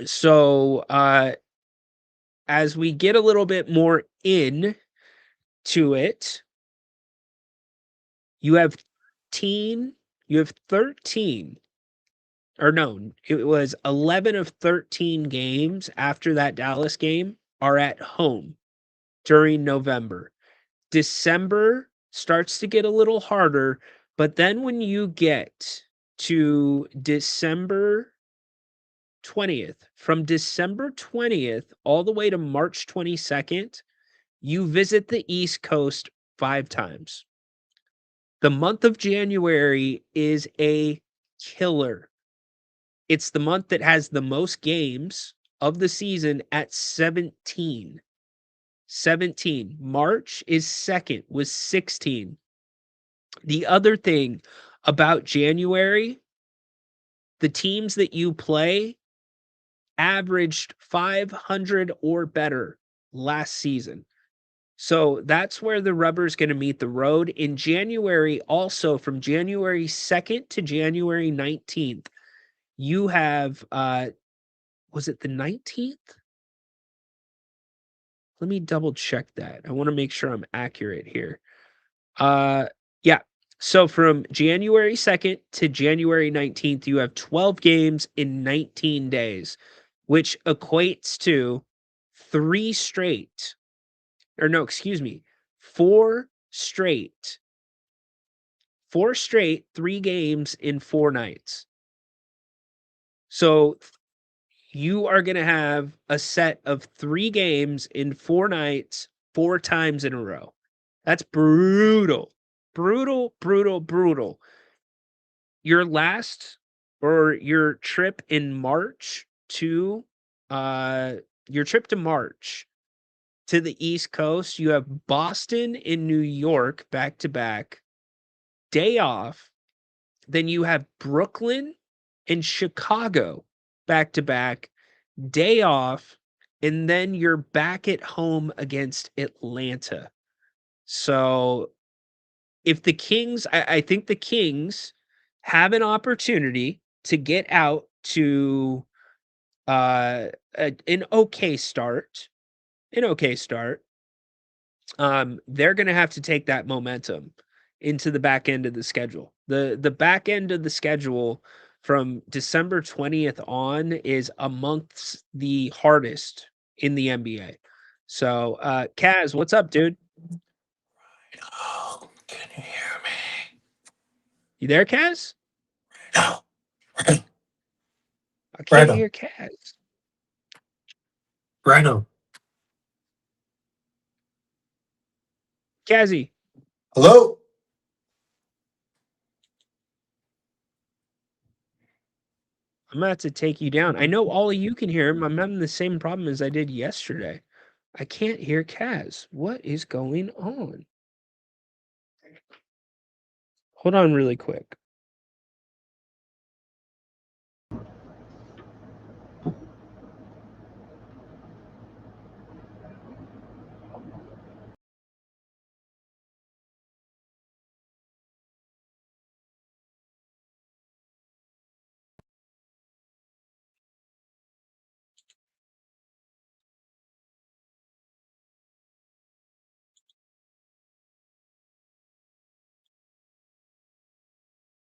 So as we get a little bit more in to it, you have 13, or no, it was 11 of 13 games after that Dallas game are at home during November. December starts to get a little harder, but then when you get to December 20th, from December 20th all the way to March 22nd, you visit the East Coast 5 times. The month of January is a killer. It's the month that has the most games of the season at 17. 17. March is second with 16. The other thing about January, the teams that you play averaged 500 or better last season. So that's where the rubber's going to meet the road. In January, also from January 2nd to January 19th, you have, was it the 19th? Let me double check that. I want to make sure I'm accurate here. Yeah. So from January 2nd to January 19th, you have 12 games in 19 days, which equates to 3 straight. Or no, excuse me, 4 straight. 4 straight, 3 games in 4 nights. So you are going to have a set of 3 games in 4 nights, 4 times in a row. That's brutal. Brutal, brutal, brutal. Your last, or your trip in March to your trip to March to the East Coast, you have Boston and New York back to back, day off. Then you have Brooklyn and Chicago back to back, day off, and then you're back at home against Atlanta. So if the Kings, I think the Kings have an opportunity to get out to an okay start. An okay start. They're gonna have to take that momentum into the back end of the schedule. The back end of the schedule from December 20th on is amongst the hardest in the NBA. So Kaz, what's up, dude? Oh, can you hear me? You there, Kaz? No. I can't Ryno. hear Kaz. Ryno. Kazzy, Hello? I'm gonna have to take you down. I know all of you can hear him. I'm having the same problem as I did yesterday. I can't hear Kaz. What is going on? Hold on really quick.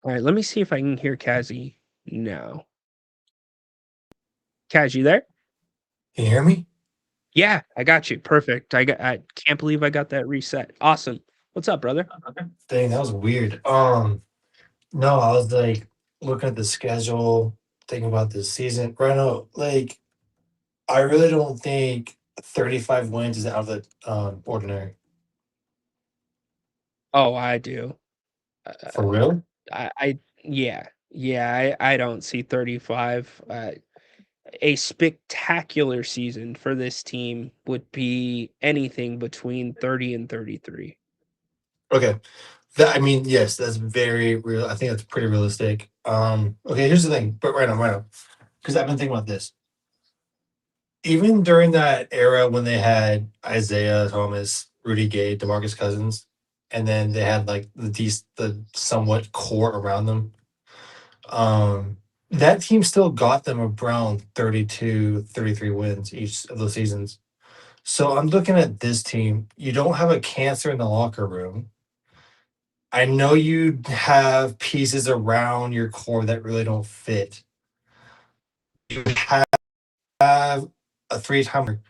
All right, let me see if I can hear Kazzy now. Kaz, you there? Can you hear me? Yeah, I got you. Perfect. I can't believe I got that reset. Awesome. What's up, brother? Dang, that was weird. No, I was like looking at the schedule, thinking about this season. Ryno, like, I really don't think 35 wins is out of the ordinary. Oh, I do. For real? I yeah. Yeah, I don't see 35. A spectacular season for this team would be anything between 30 and 33. Okay. That, I mean, yes, that's very real. I think that's pretty realistic. Okay, here's the thing, but Ryno, because I've been thinking about this. Even during that era when they had Isaiah Thomas, Rudy Gay, DeMarcus Cousins, and then they had like the somewhat core around them. That team still got them around 32, 33 wins each of those seasons. So I'm looking at this team. You don't have a cancer in the locker room. I know you have pieces around your core that really don't fit. You have a three-time.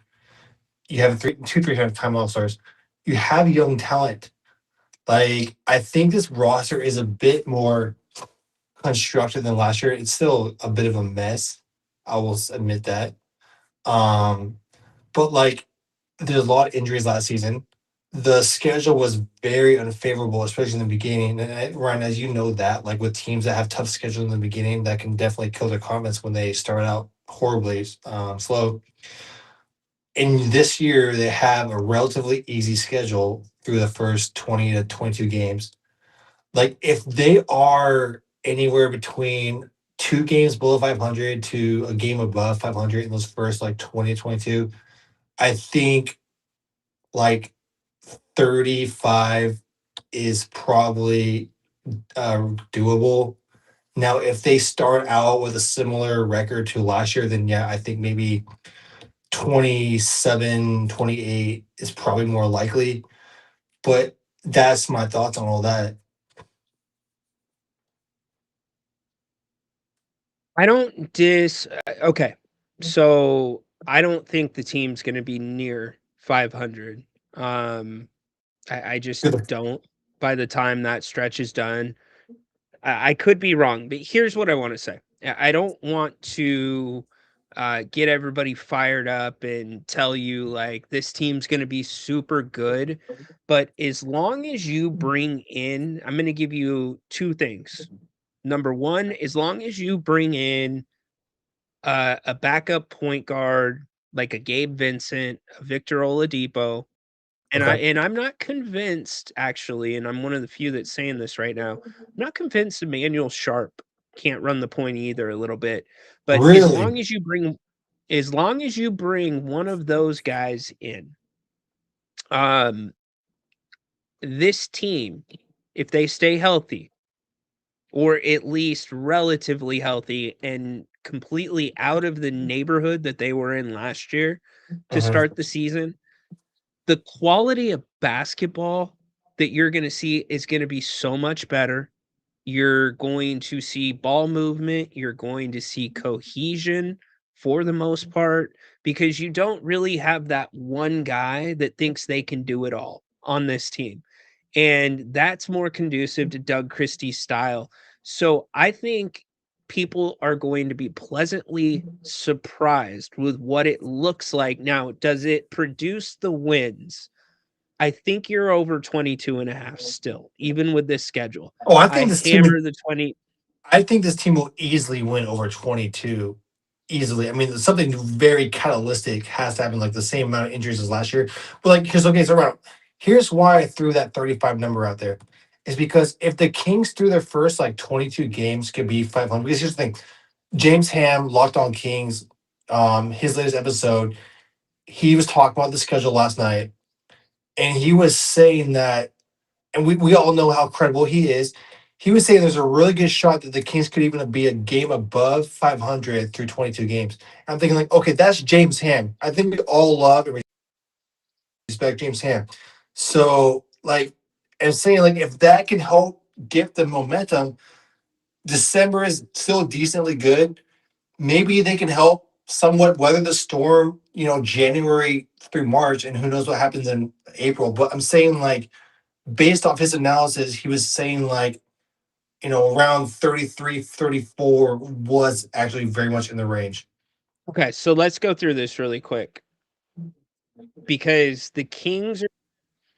You have two three-time All-Stars. You have young talent. Like, I think this roster is a bit more constructed than last year. It's still a bit of a mess. I will admit that. But like, there's a lot of injuries last season. The schedule was very unfavorable, especially in the beginning. And Ryan, as you know that, like with teams that have tough schedules in the beginning, that can definitely kill their confidence when they start out horribly slow. And this year, they have a relatively easy schedule through the first 20 to 22 games. Like, if they are anywhere between 2 games below 500 to a game above 500 in those first like 20 to 22, I think like 35 is probably doable. Now, if they start out with a similar record to last year, then yeah, I think maybe 27, 28 is probably more likely. But that's my thoughts on all that. I don't okay. So I don't think the team's going to be near 500. I just don't. By the time that stretch is done, I could be wrong, but here's what I want to say. I don't want to get everybody fired up and tell you like this team's going to be super good, but as long as you bring in, I'm going to give you two things. Number one, as long as you bring in a backup point guard like a Gabe Vincent, a Victor Oladipo, and Okay. I'm not convinced actually, and I'm one of the few that's saying this right now. I'm not convinced Emmanuel Sharp can't run the point either a little bit. But Really? as long as you bring one of those guys in, um, this team, if they stay healthy, or at least relatively healthy and completely out of the neighborhood that they were in last year to Mhm. start the season, the quality of basketball that you're going to see is going to be so much better. You're going to see ball movement, you're going to see cohesion for the most part because you don't really have that one guy that thinks they can do it all on this team. And that's more conducive to Doug Christie's style. So I think people are going to be pleasantly surprised with what it looks like. Now, does it produce the wins? I think you're over 22.5 still, even with this schedule. Oh, I I think this hammer team the 20. I think this team will easily win over 22. Easily. I mean, something very catalytic has to happen, like the same amount of injuries as last year. But like, here's okay, so Ronald, here's why I threw that 35 number out there. Is because if the Kings through their first like 22 games could be 500, because here's the thing. James Ham, Locked On Kings, his latest episode, he was talking about the schedule last night, and he was saying that, and we all know how credible he is. He was saying there's a really good shot that the Kings could even be a game above 500 through 22 games. I'm thinking like, okay, that's James Ham. I think we all love and respect James Ham. So like, and saying like, if that can help get the momentum, December is still decently good. Maybe they can help somewhat weather the storm, January through March, and who knows what happens in April. But I'm saying like, based off his analysis, he was saying like, around 33, 34 was actually very much in the range. Okay, so let's go through this really quick because the Kings are.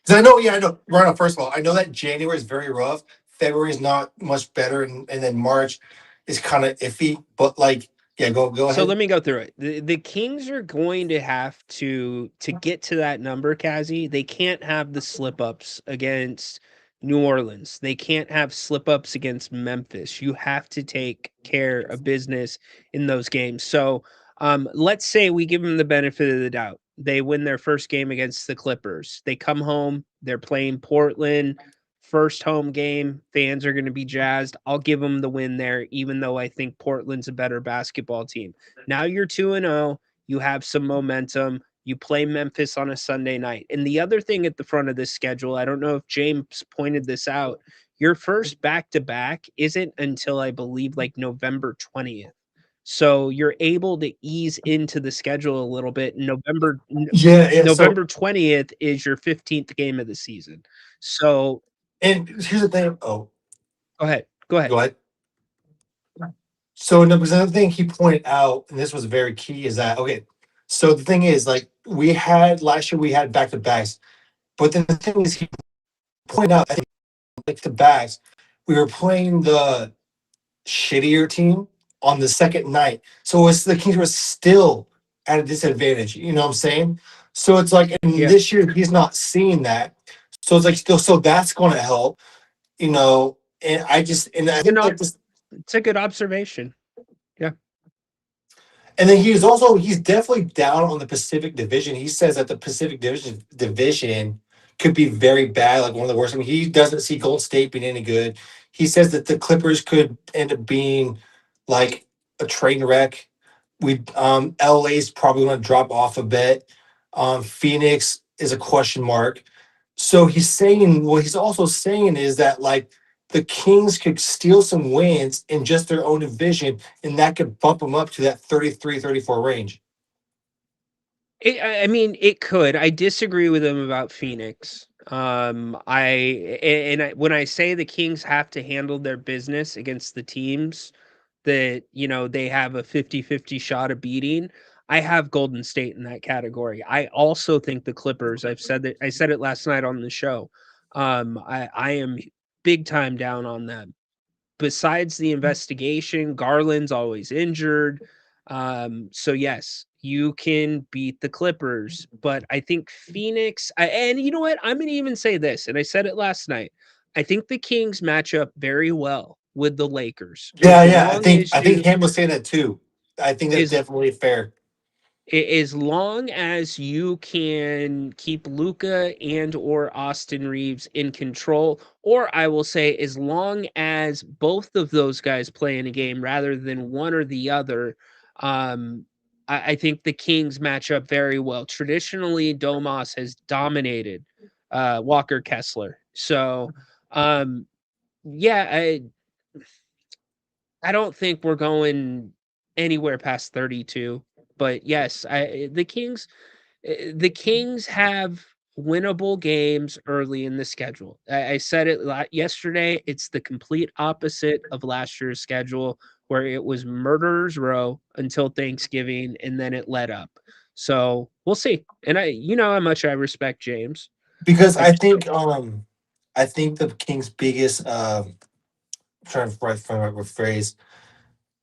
'Cause I know, yeah, I know. Right now, first of all, I know that January is very rough. February is not much better, and then March is kind of iffy. But like, yeah, go So ahead. let me go through it. The Kings are going to have to get to that number, Kazi. They can't have the slip ups against New Orleans. They can't have slip ups against Memphis. You have to take care of business in those games. So let's say we give them the benefit of the doubt. They win their first game against the Clippers. They come home. They're playing Portland. first home game. Fans are going to be jazzed. I'll give them the win there, even though I think Portland's a better basketball team. Now you're 2-0. You have some momentum. You play Memphis on a Sunday night. And the other thing at the front of this schedule, I don't know if James pointed this out, your first back-to-back isn't until I believe like November 20th. So you're able to ease into the schedule a little bit. November So, 20th is your 15th game of the season. So and here's the thing. Oh, go ahead. Go ahead. go ahead. So another thing he pointed out, and this was very key, is that okay. So the thing is, like we had last year, we had back to backs, but then the thing is, he pointed out, I think back to backs, we were playing the shittier team on the second night, so it's the Kings were still at a disadvantage. You know what I'm saying? So it's like, and Yeah. this year he's not seeing that, so it's like still, so that's going to help, you know. And I think like this. It's a good observation. Yeah. And then he's definitely down on the Pacific Division. He says that the Pacific Division could be very bad, like one of the worst. I mean, he doesn't see Golden State being any good. He says that the Clippers could end up being like a train wreck. LA's probably going to drop off a bit. Phoenix is a question mark. So he's saying, what he's also saying is that like the Kings could steal some wins in just their own division, and that could bump them up to that 33, 34 range. I mean, it could. I disagree with him about Phoenix. When I say the Kings have to handle their business against the teams that, they have a 50-50 shot of beating, I have Golden State in that category. I also think the Clippers, I said it last night on the show. I am big time down on them. Besides the investigation, Garland's always injured. So yes, you can beat the Clippers, but I think Phoenix, and you know what? I'm going to even say this, and I said it last night. I think the Kings match up very well with the Lakers. Yeah, As yeah. long as I think Ham was saying that too. I think that's is definitely fair. as long as you can keep Luka and or Austin Reeves in control, or I will say as long as both of those guys play in a game rather than one or the other, I think the Kings match up very well. Traditionally, Domas has dominated Walker Kessler. So, yeah, I don't think we're going anywhere past 32. But yes, the Kings have winnable games early in the schedule. I said it yesterday. It's the complete opposite of last year's schedule, where it was murderer's row until Thanksgiving, and then it let up. So we'll see. And you know how much I respect James. Because I think the Kings' biggest trying to find the right phrase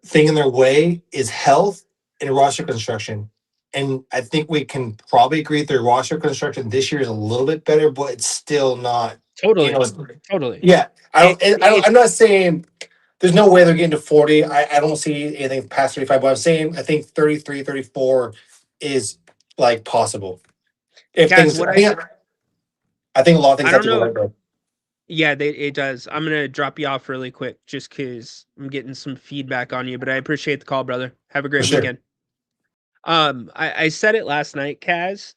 thing in their way is health and roster construction. And I think we can probably agree that their roster construction this year is a little bit better, but it's still not. Totally, You know, totally. yeah. I'm not saying there's no way they're getting to 40. I don't see anything past 35, but I'm saying I think 33, 34 is like possible. If Guys, things, I think a lot of things I have don't to go know. right though. Yeah, it does. I'm gonna drop you off really quick just because I'm getting some feedback on you, but I appreciate the call, brother. Have a For great sure. weekend. I said it last night, Kaz,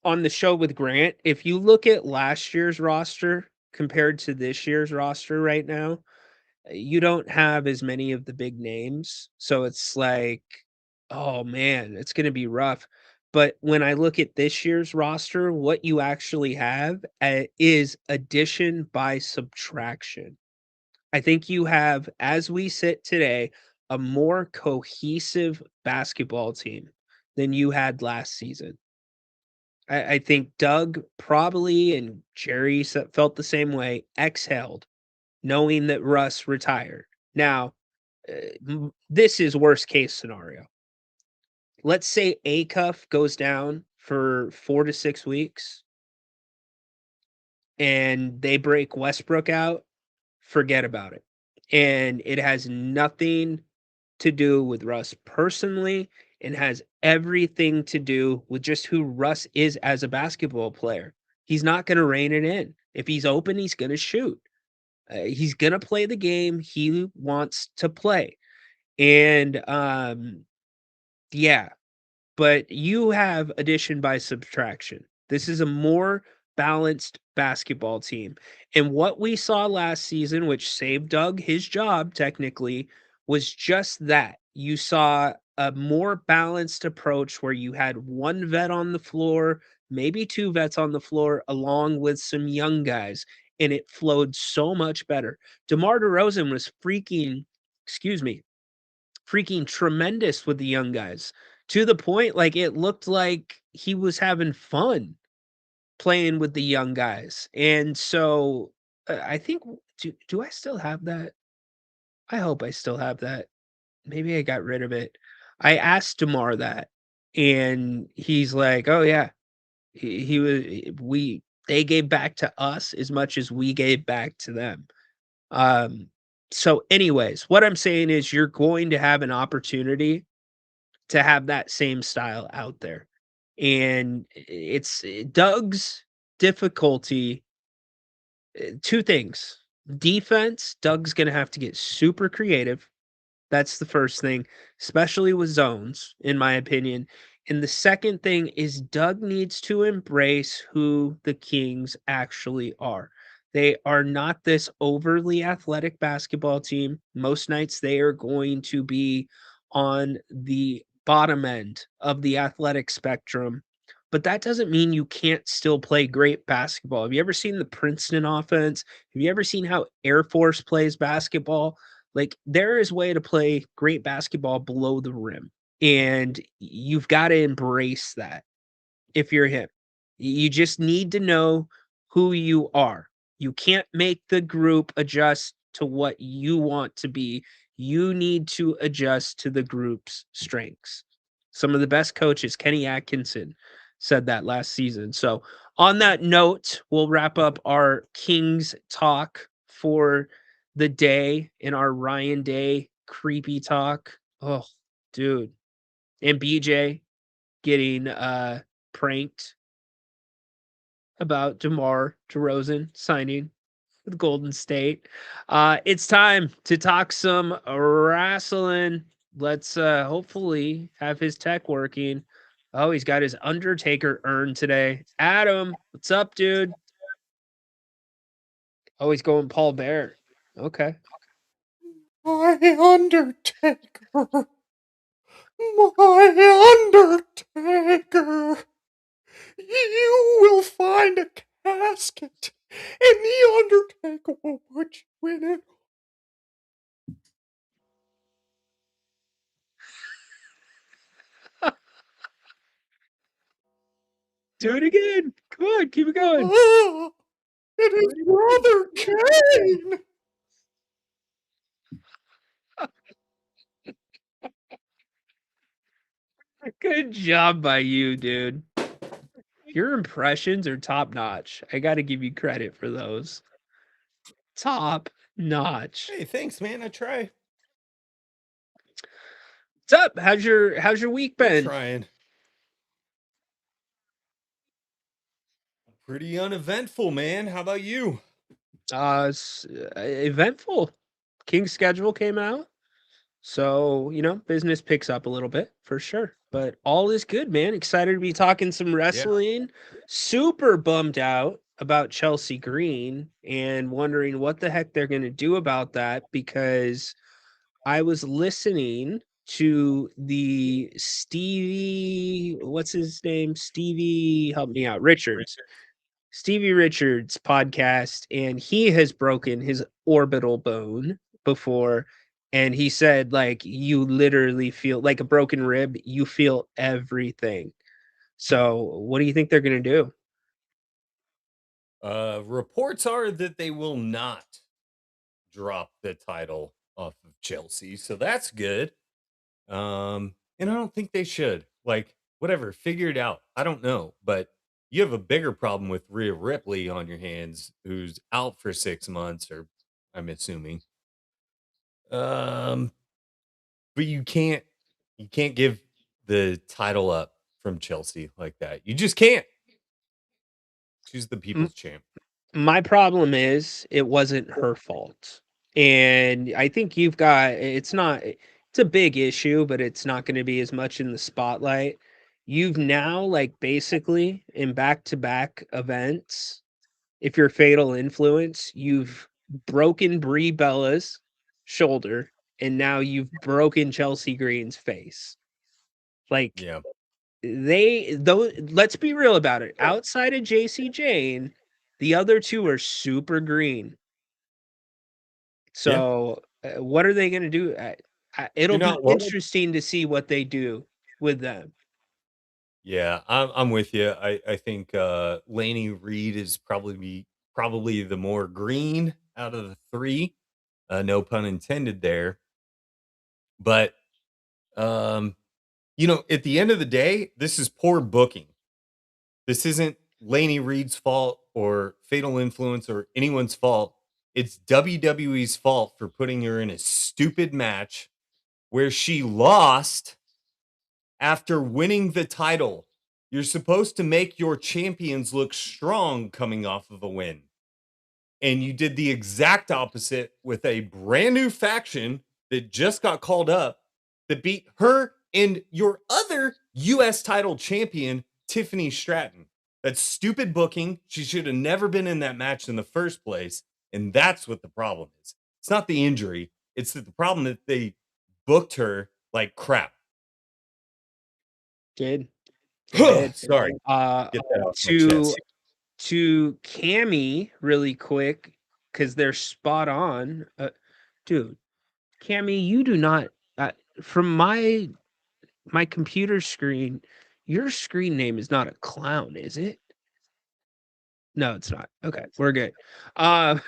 on the show with Grant. If you look at last year's roster compared to this year's roster right now, you don't have as many of the big names. So it's like, oh man, it's gonna be rough. But when I look at this year's roster, what you actually have is addition by subtraction. I think you have, as we sit today, a more cohesive basketball team than you had last season. I think Doug probably and Jerry felt the same way, exhaled, knowing that Russ retired. Now, this is worst case scenario. Let's say Acuff goes down for 4 to 6 weeks and they break Westbrook out, forget about it. And it has nothing to do with Russ personally and has everything to do with just who Russ is as a basketball player. He's not going to rein it in. If he's open, he's going to shoot. He's going to play the game he wants to play. And yeah, but you have addition by subtraction. This is a more balanced basketball team. And what we saw last season, which saved Doug his job technically, was just that. You saw a more balanced approach where you had one vet on the floor, maybe two vets on the floor, along with some young guys. And it flowed so much better. DeMar DeRozan was freaking tremendous with the young guys, to the point like it looked like he was having fun playing with the young guys. And so I think do I still have that? I hope I still have that. Maybe I got rid of it. I asked DeMar that, and he's like, "Oh yeah, he was we they gave back to us as much as we gave back to them." Um so anyways, what I'm saying is you're going to have an opportunity to have that same style out there. And it's Doug's difficulty, two things. Defense, Doug's going to have to get super creative. That's the first thing, especially with zones, in my opinion. And the second thing is Doug needs to embrace who the Kings actually are. They are not this overly athletic basketball team. Most nights they are going to be on the bottom end of the athletic spectrum. But that doesn't mean you can't still play great basketball. Have you ever seen the Princeton offense? Have you ever seen how Air Force plays basketball? Like, there is a way to play great basketball below the rim, and you've got to embrace that if you're him. You just need to know who you are. You can't make the group adjust to what you want to be. You need to adjust to the group's strengths. Some of the best coaches, Kenny Atkinson, said that last season. So, on that note, we'll wrap up our Kings talk for the day in our Ryan Day creepy talk. Oh, dude. And BJ getting pranked about DeMar DeRozan signing with Golden State. It's time to talk some wrestling. Let's hopefully have his tech working. Oh, he's got his Undertaker urn today. Adam, what's up, dude? Oh, he's going Paul Bear. Okay. My Undertaker! My Undertaker! You will find a casket, and the Undertaker will put you in it. Do it again. Come on, keep it going. Ah, it is Brother Kane! Good job by you, dude. Your impressions are top notch. I got to give you credit for those. Top notch. Hey, thanks, man. I try. What's up? How's your week been? Trying. Pretty uneventful, man. How about you? Eventful. King's schedule came out. So, business picks up a little bit for sure. But all is good, man. Excited to be talking some wrestling. Super bummed out about Chelsea Green and wondering what the heck they're going to do about that, because I was listening to the what's his name? Stevie, help me out, Richards. Stevie Richards podcast, and he has broken his orbital bone before. And he said, like, you literally feel like a broken rib, you feel everything. So what do you think they're going to do? Reports are that they will not drop the title off of Chelsea, so that's good. And I don't think they should. Like, whatever, figure it out. I don't know, but you have a bigger problem with Rhea Ripley on your hands, who's out for 6 months, or I'm assuming. But you can't give the title up from Chelsea like that. You just can't. She's the people's champ. My problem is it wasn't her fault. And I think it's a big issue, but it's not going to be as much in the spotlight. You've now like basically in back-to-back events, if you're Fatal Influence, you've broken Brie Bella's shoulder and now you've broken Chelsea Green's face. Like Yeah. let's be real about it. Outside of JC Jane, the other two are super green. Yeah. So, what are they going to do? It'll You're be not worried? interesting to see what they do with them. Yeah, I'm with you. I think Laney Reed is probably the more green out of the three. No pun intended there. But at the end of the day, this is poor booking. This isn't Laney Reed's fault or Fatal Influence or anyone's fault. It's WWE's fault for putting her in a stupid match where she lost after winning the title. You're supposed to make your champions look strong coming off of a win. And you did the exact opposite with a brand new faction that just got called up that beat her and your other US title champion, Tiffany Stratton. That's stupid booking. She should have never been in that match in the first place. And that's what the problem is. It's not the injury, it's the problem that they booked her like crap. Did they did. Sorry. Uh, Get that off my to chest. to Cammy really quick because they're spot on. Dude, Cammy, you do not. From my computer screen, your screen name is not a clown, is it? No, it's not. Okay, we're good. I'm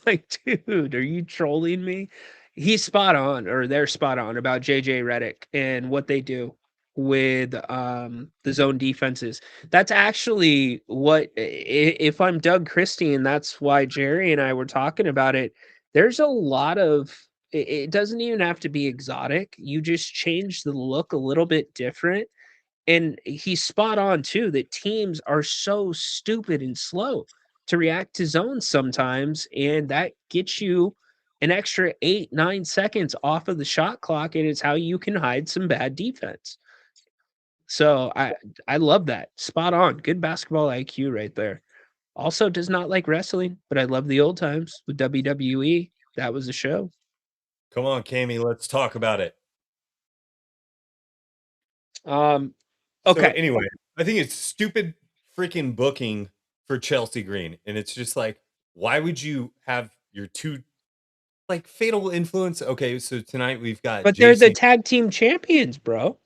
like, dude, are you trolling me? He's spot on, or they're spot on about JJ Redick and what they do with the zone defenses. That's actually what if I'm Doug Christie, and that's why Jerry and I were talking about it. There's a lot of it doesn't even have to be exotic. You just change the look a little bit different and he's spot on too that teams are so stupid and slow to react to zones sometimes, and that gets you an extra 8-9 seconds off of the shot clock, and it's how you can hide some bad defense. So I love that. Spot on. Good basketball IQ right there. Also does not like wrestling, but I love the old times with WWE. That was a show. Come on, Cammy, let's talk about it. Um So okay. anyway, I think it's stupid freaking booking for Chelsea Green. And it's just like, why would you have your two like Fatal Influence? Okay, so tonight we've got But they're the JC. tag team champions, bro.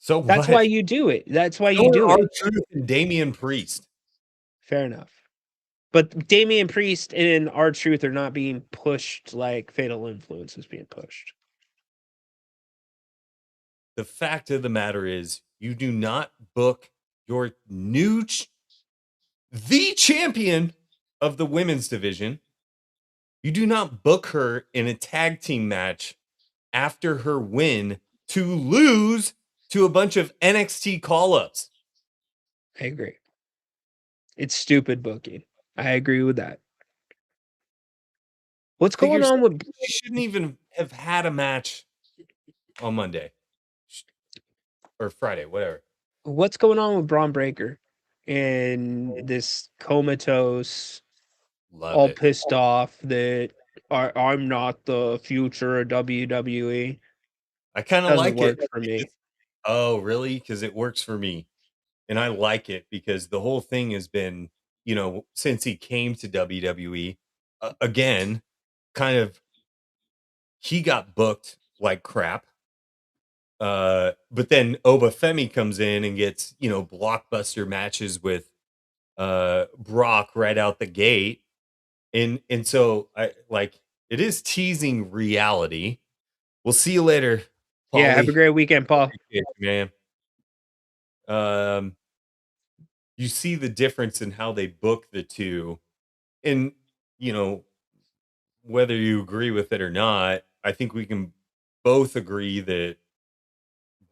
So That's why what? you do it. That's why So you do are it. R-Truth and Damian Priest. Fair enough. But Damian Priest and R-Truth are not being pushed like Fatal Influence is being pushed. The fact of the matter is, you do not book your the champion of the women's division. You do not book her in a tag team match after her win to lose to a bunch of NXT call ups. I agree. It's stupid booking. I agree with that. What's going Figures on with she shouldn't even have had a match on Monday or Friday, whatever. Braun Breaker and this comatose, Love all it. pissed off that I'm not the future of WWE? I kind of Doesn't like it. work for me. Oh, really? Because it works for me. And I like it because the whole thing has been, since he came to WWE, again, kind of, he got booked like crap. But then Obafemi comes in and gets, blockbuster matches with Brock right out the gate. And so I like it is teasing reality. We'll see you later, Yeah, have a Paulie. great weekend, Paul. Appreciate you, man. You see the difference in how they book the two. And, you know, whether you agree with it or not, I think we can both agree that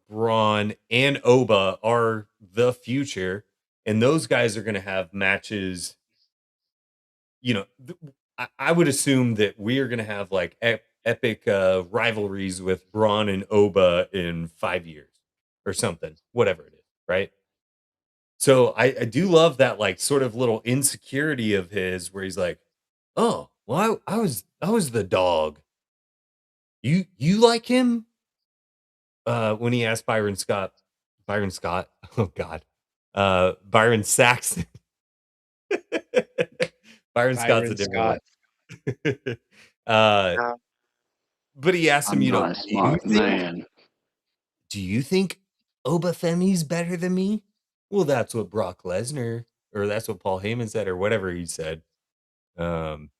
Braun and Oba are the future. and those guys are going to have matches. I would assume that we are going to have like epic rivalries with Braun and Oba in 5 years or something, whatever it is, right? So I do love that like sort of little insecurity of his where he's like, "Oh, well, I was the dog. You like him?" When he asked Byron Scott, oh God, Byron Saxton. Byron Scott's a Byron different one. Scott. uh, but he asked him, I'm not a "Do you smart think man. Obafemi's better than me?" Well, that's what Brock Lesnar, or that's what Paul Heyman said, or whatever he said. Um,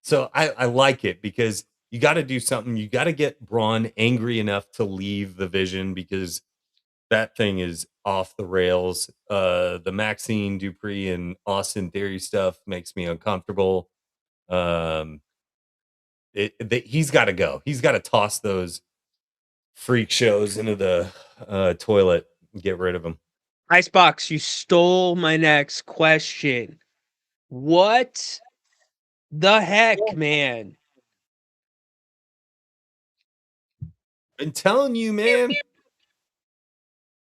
so I like it because you got to do something. You got to get Braun angry enough to leave the Vision because that thing is off the rails. The Maxine Dupree and Austin Theory stuff makes me uncomfortable. Um, he's got to go. He's got to toss those freak shows into the toilet and get rid of them. Icebox, you stole my next question. What the heck, man? Been telling you, man.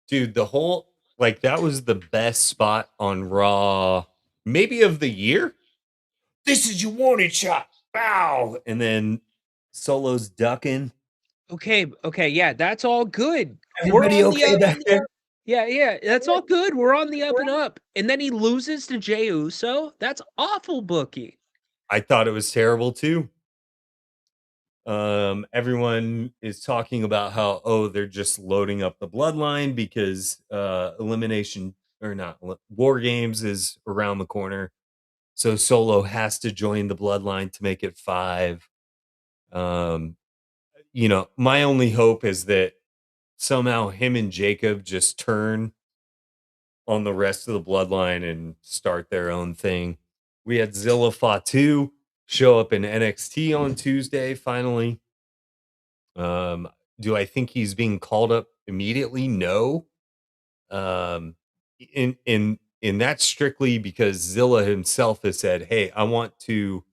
Dude, the whole like that was the best spot on Raw, maybe of the year. This is your warning shot. Bow. And then Solo's ducking. Okay, yeah, that's all good. We're Everybody on the okay up. back there? Yeah, that's all good. We're on the up and up. And then he loses to Jey Uso. That's awful booking. I thought it was terrible too. Everyone is talking about how they're just loading up the bloodline because elimination or not War Games is around the corner. So Solo has to join the bloodline to make it 5. Um, my only hope is that somehow him and Jacob just turn on the rest of the bloodline and start their own thing. We had Zilla Fatu show up in NXT on Tuesday, finally. Do I think he's being called up immediately? No. Um, in that's strictly because Zilla himself has said, "Hey, I want to,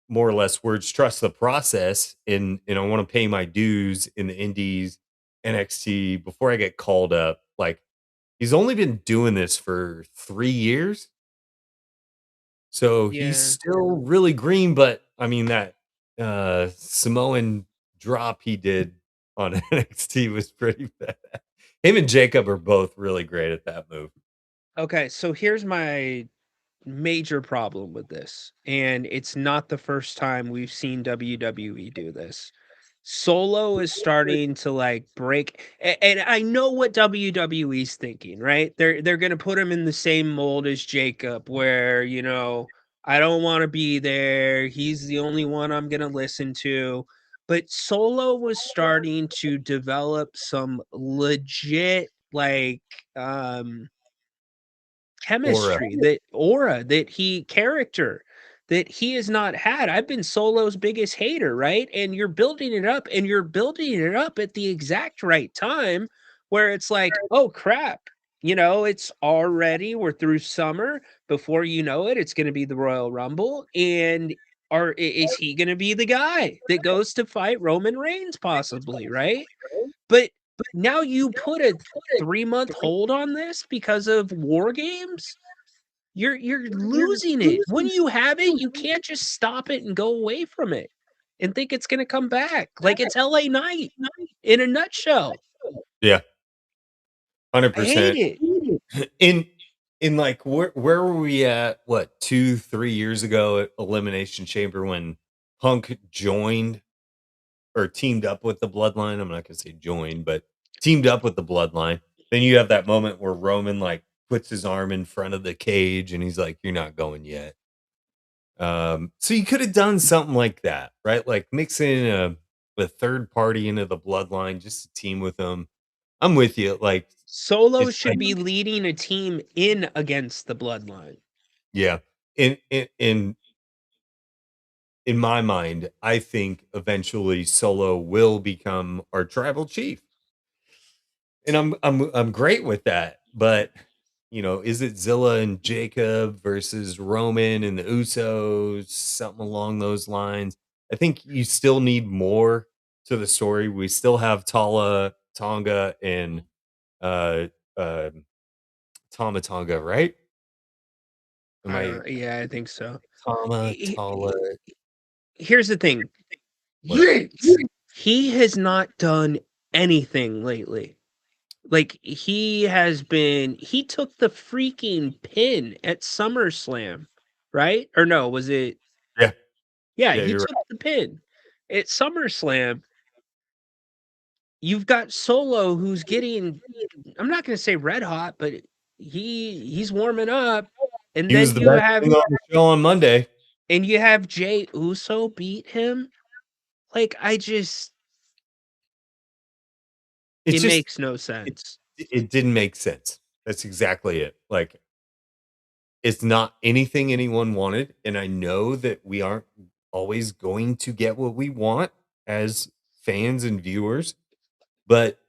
more or less words, trust the process, and I want to pay my dues in the Indies, NXT before I get called up." Like he's only been doing this for 3 years, so he's Yeah. still really green. But I mean that Samoan drop he did on NXT was pretty bad. Him and Jacob are both really great at that move. Okay, so here's my major problem with this, and it's not the first time we've seen WWE do this. Solo is starting to like break, and I know what WWE's thinking, right? They're gonna put him in the same mold as Jacob, where I don't want to be there. He's the only one I'm gonna listen to. But Solo was starting to develop some legit um Aura. chemistry, that he character that he has not had. I've been Solo's biggest hater, right? And you're building it up, and you're building it up at the exact right time where it's like, oh crap, we're through summer. Before you know it, it's going to be the Royal Rumble, and is he going to be the guy that goes to fight Roman Reigns possibly, right? But now you put a 3-month hold on this because of War Games? You're losing it. When you have it, you can't just stop it and go away from it and think it's gonna come back. Like it's LA Knight in a nutshell. Yeah, I hate 100%. it. In like where were we at? What 2-3 years ago at Elimination Chamber when Punk joined or teamed up with the Bloodline? I'm not gonna say joined, but teamed up with the Bloodline. Then you have that moment where Roman like puts his arm in front of the cage and he's like, "You're not going yet." So you could have done something like that, right? Like mixing a third party into the Bloodline just to team with them. I'm with you. Like Solo it's should like be leading a team in against the Bloodline. yeah. In my mind, I think eventually Solo will become our tribal chief. And I'm great with that. But is it Zilla and Jacob versus Roman and the Usos, something along those lines. I think you still need more to the story. We still have Tala, Tonga, and uh, uh, Tama Tonga, right? Am I Yeah, I think so. Tama, He- Tala? Here's the thing. What? He has not done anything lately. Like he took the freaking pin at SummerSlam, right? Or no, was it? Yeah, Yeah, yeah, he you're took right. the pin at SummerSlam. You've got Solo who's getting, I'm not going to say red hot, but he's warming up. And He was then the best thing on the show on Monday. you have Jay Uso beat him. Like It's it just makes no it, sense. it didn't make sense. That's exactly it. Like it's not anything anyone wanted, and I know that we aren't always going to get what we want as fans and viewers, but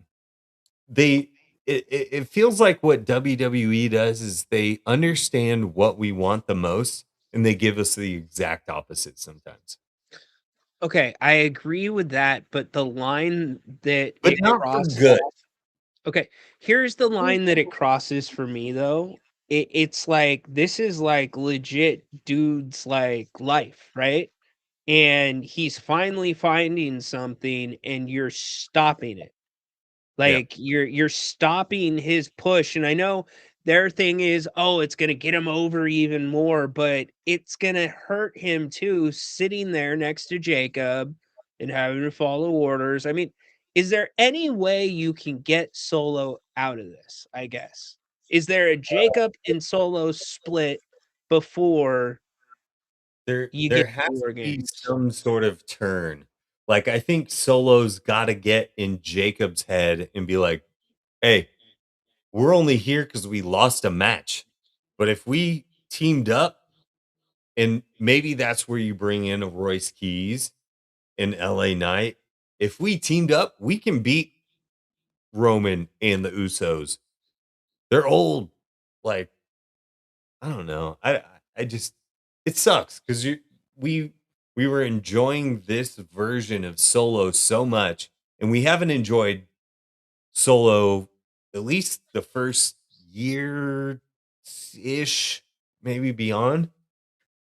they it feels like what WWE does is they understand what we want the most and they give us the exact opposite sometimes. Okay, I agree with that, but the line that But it not for crosses. good. Okay, here's the line that it crosses for me though. It's like this is like legit dude's like life, right? And he's finally finding something and you're stopping it. Yeah. Like you're stopping his push, and I know their thing is, "Oh, it's gonna get him over even more," but it's gonna hurt him too, sitting there next to Jacob and having to follow orders. I mean, is there any way you can get Solo out of this, I guess? Is there a Jacob and Solo split before you There get has War to be Games? some sort of turn. Like I think Solo's got to get in Jacob's head and be like, "Hey, we're only here because we lost a match. But if we teamed up, and maybe that's where you bring in a Royce Keys and LA Knight. If we teamed up, we can beat Roman and the Usos. They're old. Like, I don't know. I just it sucks because we we were enjoying this version of Solo so much, and we haven't enjoyed Solo at least the first year ish, maybe beyond.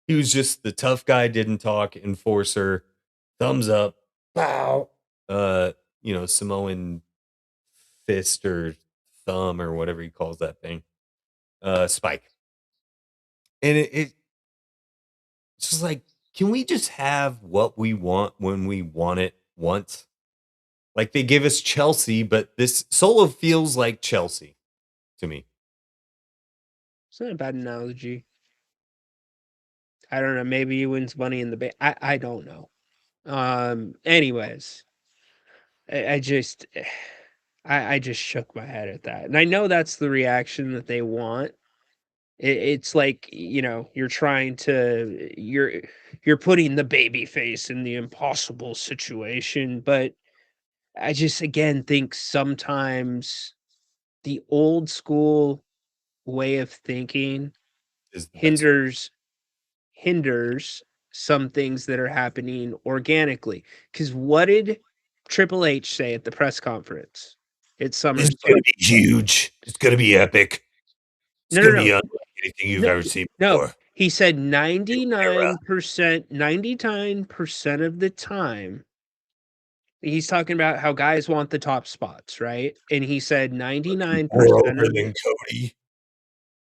He was just the tough guy, didn't talk, enforcer, thumbs up, bow. Samoan fist or thumb or whatever he calls that thing. Spike. And it's just like, can we just have what we want when we want it once? Like they gave us Chelsea, but this Solo feels like Chelsea to me. It's not a bad analogy. I don't know. Maybe he wins Money in the Bank. I don't know. Anyways, I just I just shook my head at that, and I know that's the reaction that they want. It's like you're putting the baby face in the impossible situation, but I just again think sometimes the old school way of thinking Is the best way. hinders some things that are happening organically. Because what did Triple H say at the press conference? It's It's SummerSlam. gonna be huge. It's gonna be epic. It's No, no, gonna be no, unlike anything you've no, ever seen no. before. He said New era. 99% of the time. He's talking about how guys want the top spots, right? And he said 99% Moreover of than Cody.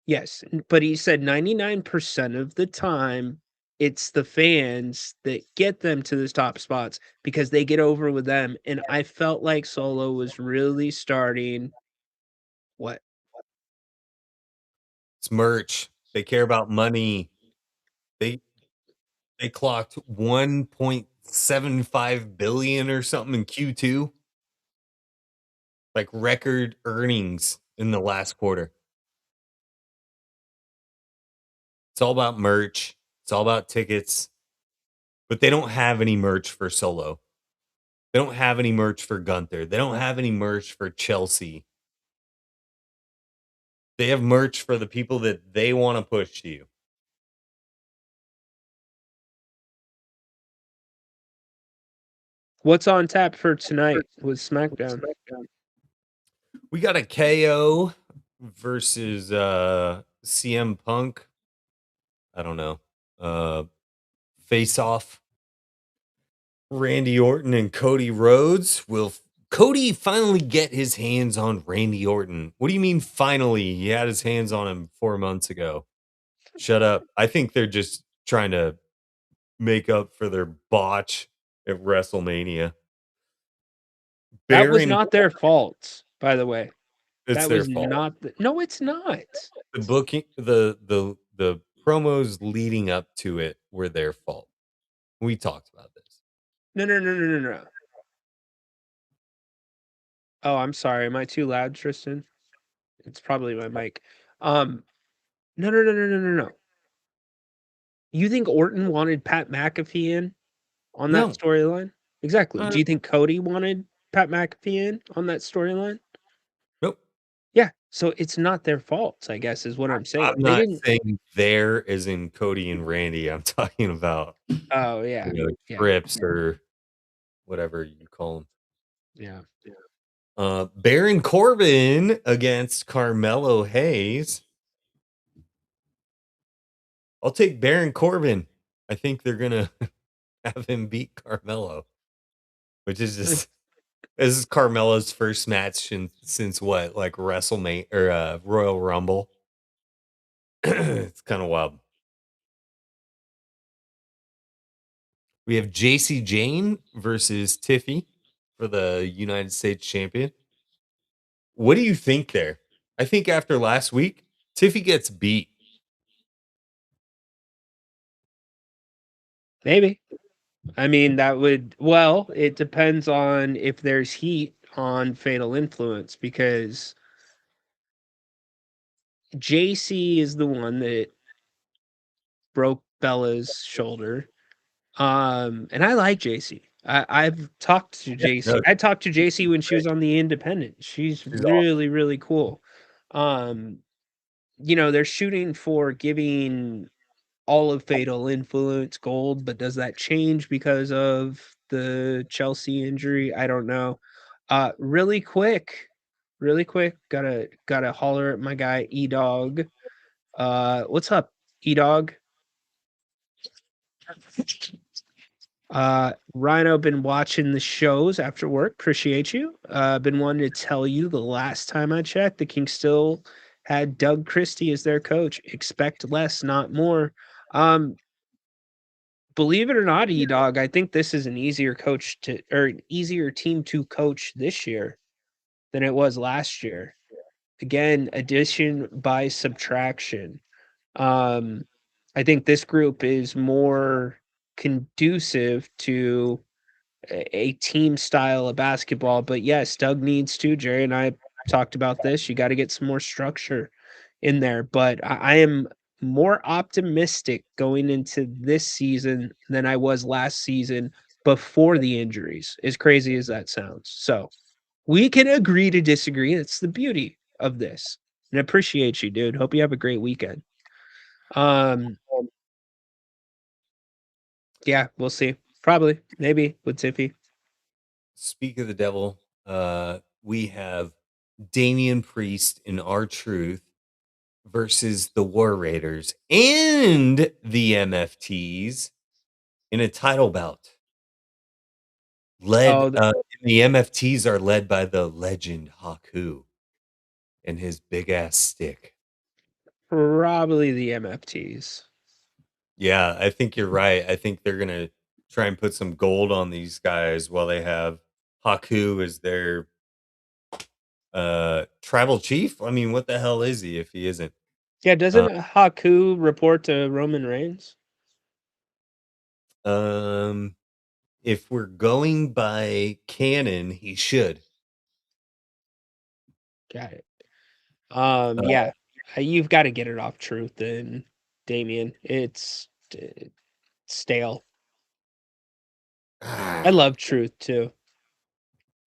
yes, but he said 99% of the time, it's the fans that get them to the top spots because they get over with them, and I felt like Solo was really starting what? It's merch. They care about money. They they clocked 1.75 billion or something in Q2. Like record earnings in the last quarter. It's all about merch. It's all about tickets. But they don't have any merch for Solo. They don't have any merch for Gunther. They don't have any merch for Chelsea. They have merch for the people that they want to push to you. What's on tap for tonight with SmackDown? We got a KO versus CM Punk. I don't know. Face off. Randy Orton and Cody Rhodes. Will Cody finally get his hands on Randy Orton? What do you mean finally? He had his hands on him 4 months ago. Shut up. I think they're just trying to make up for their botch at WrestleMania. That was Baron, not their fault, by the way. it's That their was fault. not. No, it's not. The booking, the promos leading up to it were their fault. We talked about this. No. Oh, I'm sorry. Am I too loud, Tristan? It's probably my mic. No. You think Orton wanted Pat McAfee in on that No. storyline? Exactly. Uh, Do you think Cody wanted Pat McAfee in on that storyline? Nope. Yeah. So it's not their fault, I guess, is what I'm saying. I'm They not didn't. saying there as in Cody and Randy. I'm talking about Oh yeah. Yeah. trips or whatever you call them. Yeah. Baron Corbin against Carmelo Hayes. I'll take Baron Corbin. I think they're gonna have him beat Carmelo, which is just this is Carmelo's first match since what, like WrestleMania or Royal Rumble. It's kind of wild. We have JC Jane versus Tiffy for the United States champion. What do you think there? I think after last week, Tiffy gets beat. Maybe. I mean, that would. Well, it depends on if there's heat on Fatal Influence because JC is the one that broke Bella's shoulder. And I like JC. I've talked to JC. No, I talked to JC when she was on the Independent. She's she's awesome. really, really cool. They're shooting for giving all of Fatal Influence gold, but does that change because of the Chelsea injury? I don't know. Really quick, gotta holler at my guy E Dog. What's up, E Dog? Ryno, been watching the shows after work. Appreciate you. Been wanting to tell you the last time I checked, the Kings still had Doug Christie as their coach. Expect less, not more. Believe it or not, E Dog, I think this is an easier an easier team to coach this year than it was last year. Again, addition by subtraction. Um, I think this group is more conducive to a team style of basketball. But yes, Doug needs to. Jerry and I talked about this. You got to get some more structure in there. But I am more optimistic going into this season than I was last season before the injuries, as crazy as that sounds. So we can agree to disagree. It's the beauty of this. And I appreciate you, dude. Hope you have a great weekend. Yeah, we'll see. Probably, maybe with Tiffy. Speak of the devil. We have Damian Priest and R-Truth versus the War Raiders and the MFTs in a title bout. Oh, The MFTs are led by the legend Haku and his big ass stick. probably the MFTs. Yeah, I think you're right. I think they're gonna try and put some gold on these guys while they have Haku as their tribal chief. I mean, what the hell is he if he isn't? Yeah, doesn't Haku report to Roman Reigns? If we're going by canon, he should. Got it. Yeah, you've got to get it off Truth and Damien. It's stale. I love Truth too.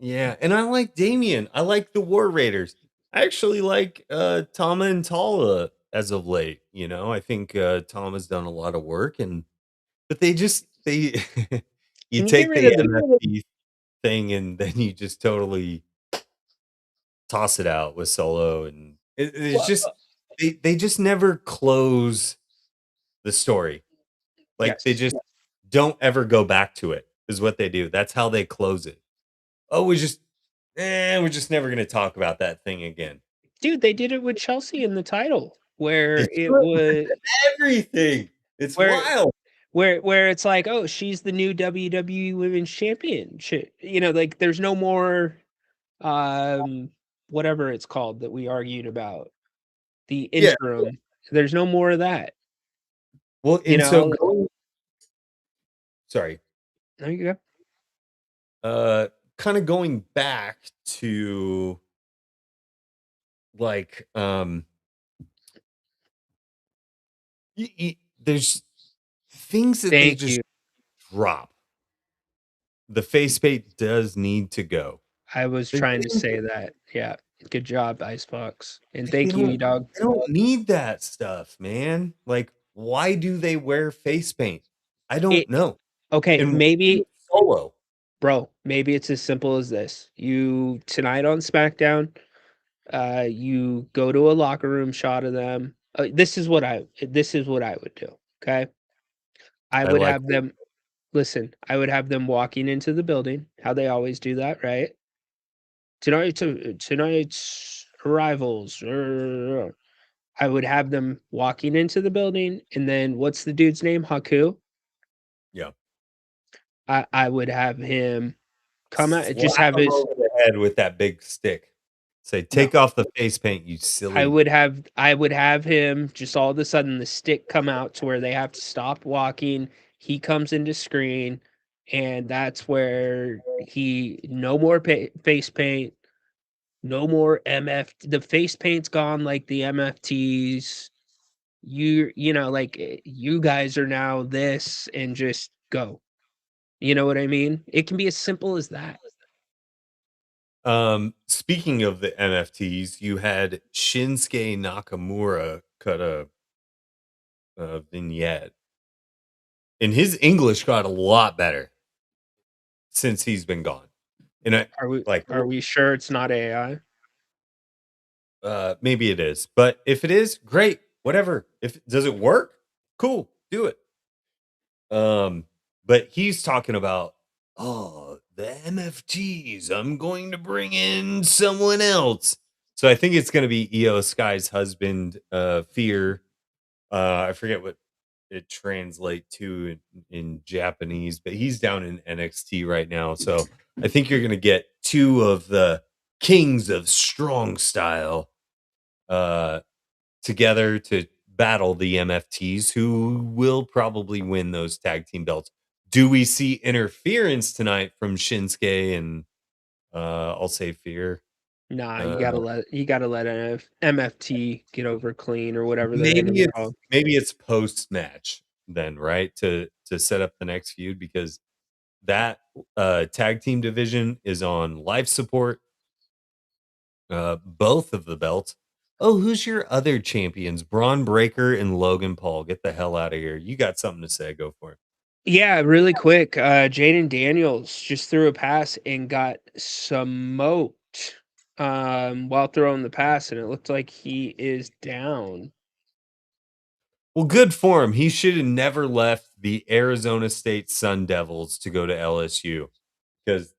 Yeah, and I like Damien. I like the War Raiders. I actually like Tama and Tala as of late. You know, I think Tama's done a lot of work, but they you Can you get take rid the of the MFP thing and then you just totally toss it out with Solo, and it's just they just never close the story. Like they yes. just don't ever go back to it. Is what they do. That's how they close it. Oh, we're just never gonna talk about that thing again. Dude, they did it with Chelsea in the title They where do it it with was everything. It's where wild. where it's like, "Oh, she's the new WWE Women's Champion." You know, like there's no more whatever it's called that we argued about, the Yeah. interim. There's no more of that, Well, you and so know? sorry. There you go. Kind of going back to like there's things that they Thank just you. drop. The face paint does need to go. I was There's trying to things say that. Yeah. Good job, Icebox. And like thank you, E-Dog. they don't need that stuff, man. Like, why do they wear face paint? I don't It know. okay, And maybe Solo. bro, maybe it's as simple as this. You tonight on SmackDown, you go to a locker room shot of them. This is what I would do. Okay. I I would like have them listen, I would have them walking into the building, how they always do that, right? Tonight's arrivals. I would have them walking into the building, and then what's the dude's name? Haku. yeah. I would have him come out, just Slap have him his over the head with that big stick. Say, no. take off the face paint, you silly. I would have him just all of a sudden the stick come out to where they have to stop walking. He comes into screen, and that's where he no more face paint, no more MF. The face paint's gone like the MFTs. You know, like you guys are now this and just go. You know what I mean? It can be as simple as that. Speaking of the NFTs, you had Shinsuke Nakamura cut a vignette, and his English got a lot better since he's been gone. And I like, Are we sure it's not AI? maybe it is, but if it is, great, whatever. If does it work? Cool, do it. Um, but he's talking about, oh, the MFTs. I'm going to bring in someone else. So I think it's going to be Io Sky's husband, Fear. I forget what it translate to in Japanese, but he's down in NXT right now. So I think you're going to get two of the kings of strong style uh, together to battle the MFTs, who will probably win those tag team belts. Do we see interference tonight from Shinsuke and I'll say Fear? Nah, Uh, you gotta let MFT get over clean or whatever their name is called. maybe it's post match then, right? To set up the next feud, because that tag team division is on life support. Both of the belts. Oh, who's your other champions? Braun Breaker and Logan Paul. Get the hell out of here. You got something to say? Go for it. Yeah, really quick. Jaden Daniels just threw a pass and got smoked while throwing the pass, and it looked like he is down. Well, good for him. He should have never left the Arizona State Sun Devils to go to LSU, because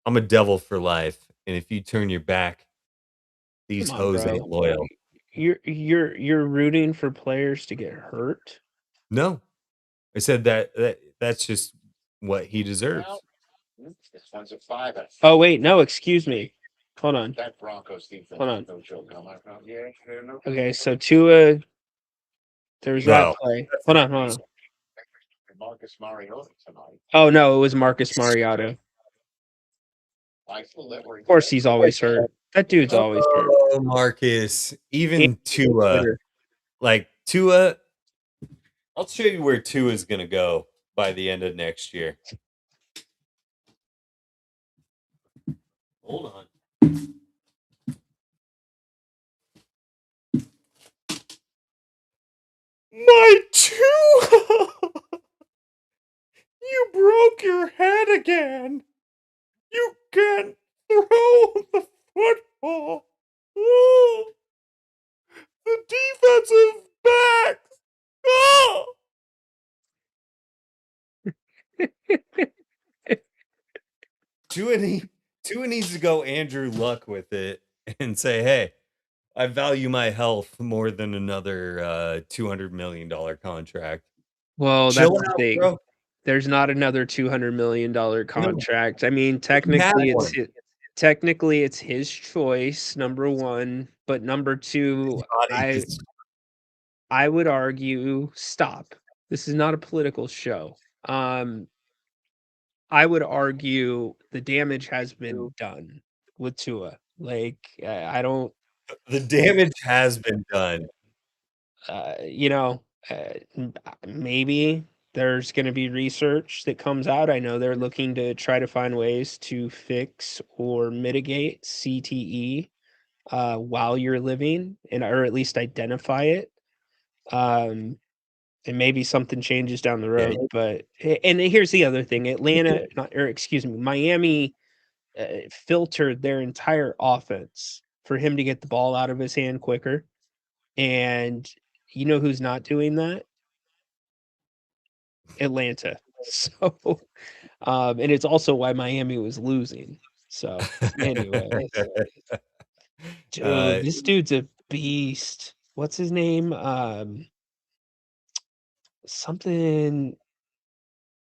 I'm a devil for life. And if you turn your back, these Come on, hoes bro. ain't loyal. You're rooting for players to get hurt? No, I said that's just what he deserves. Oh wait, no, excuse me. Hold on. Hold on. Okay, so Tua, there's that No, play. that's Hold not on, hold on. Oh no, it was Marcus Mariota. Of course, he's always hurt. That dude's always hurt. Oh, Marcus. And Even Tua, Twitter. like Tua, I'll show you where Tua is going to go by the end of next year. Hold on. My two. You broke your head again. You can't throw the football. Oh, the defensive back. Oh. Tua needs to go Andrew Luck with it and say, "Hey, I value my health more than another $200 million contract." Well, that's Chill the out, thing. bro. There's not another $200 million No, contract. I mean, he had one. technically it's his choice, number 1, but number 2, I would argue stop. This is not a political show. I would argue the damage has been done with Tua. Like, I don't, The damage has been done. you know, maybe there's going to be research that comes out. I know they're looking to try to find ways to fix or mitigate CTE while you're living, or at least identify it. Um, and maybe something changes down the Yeah, road. But and here's the other thing: Atlanta, not, or excuse me, Miami filtered their entire offense for him to get the ball out of his hand quicker. And you know who's not doing that? Atlanta. So, and it's also why Miami was losing. So, anyway, dude, uh, this dude's a beast. What's his name? Something.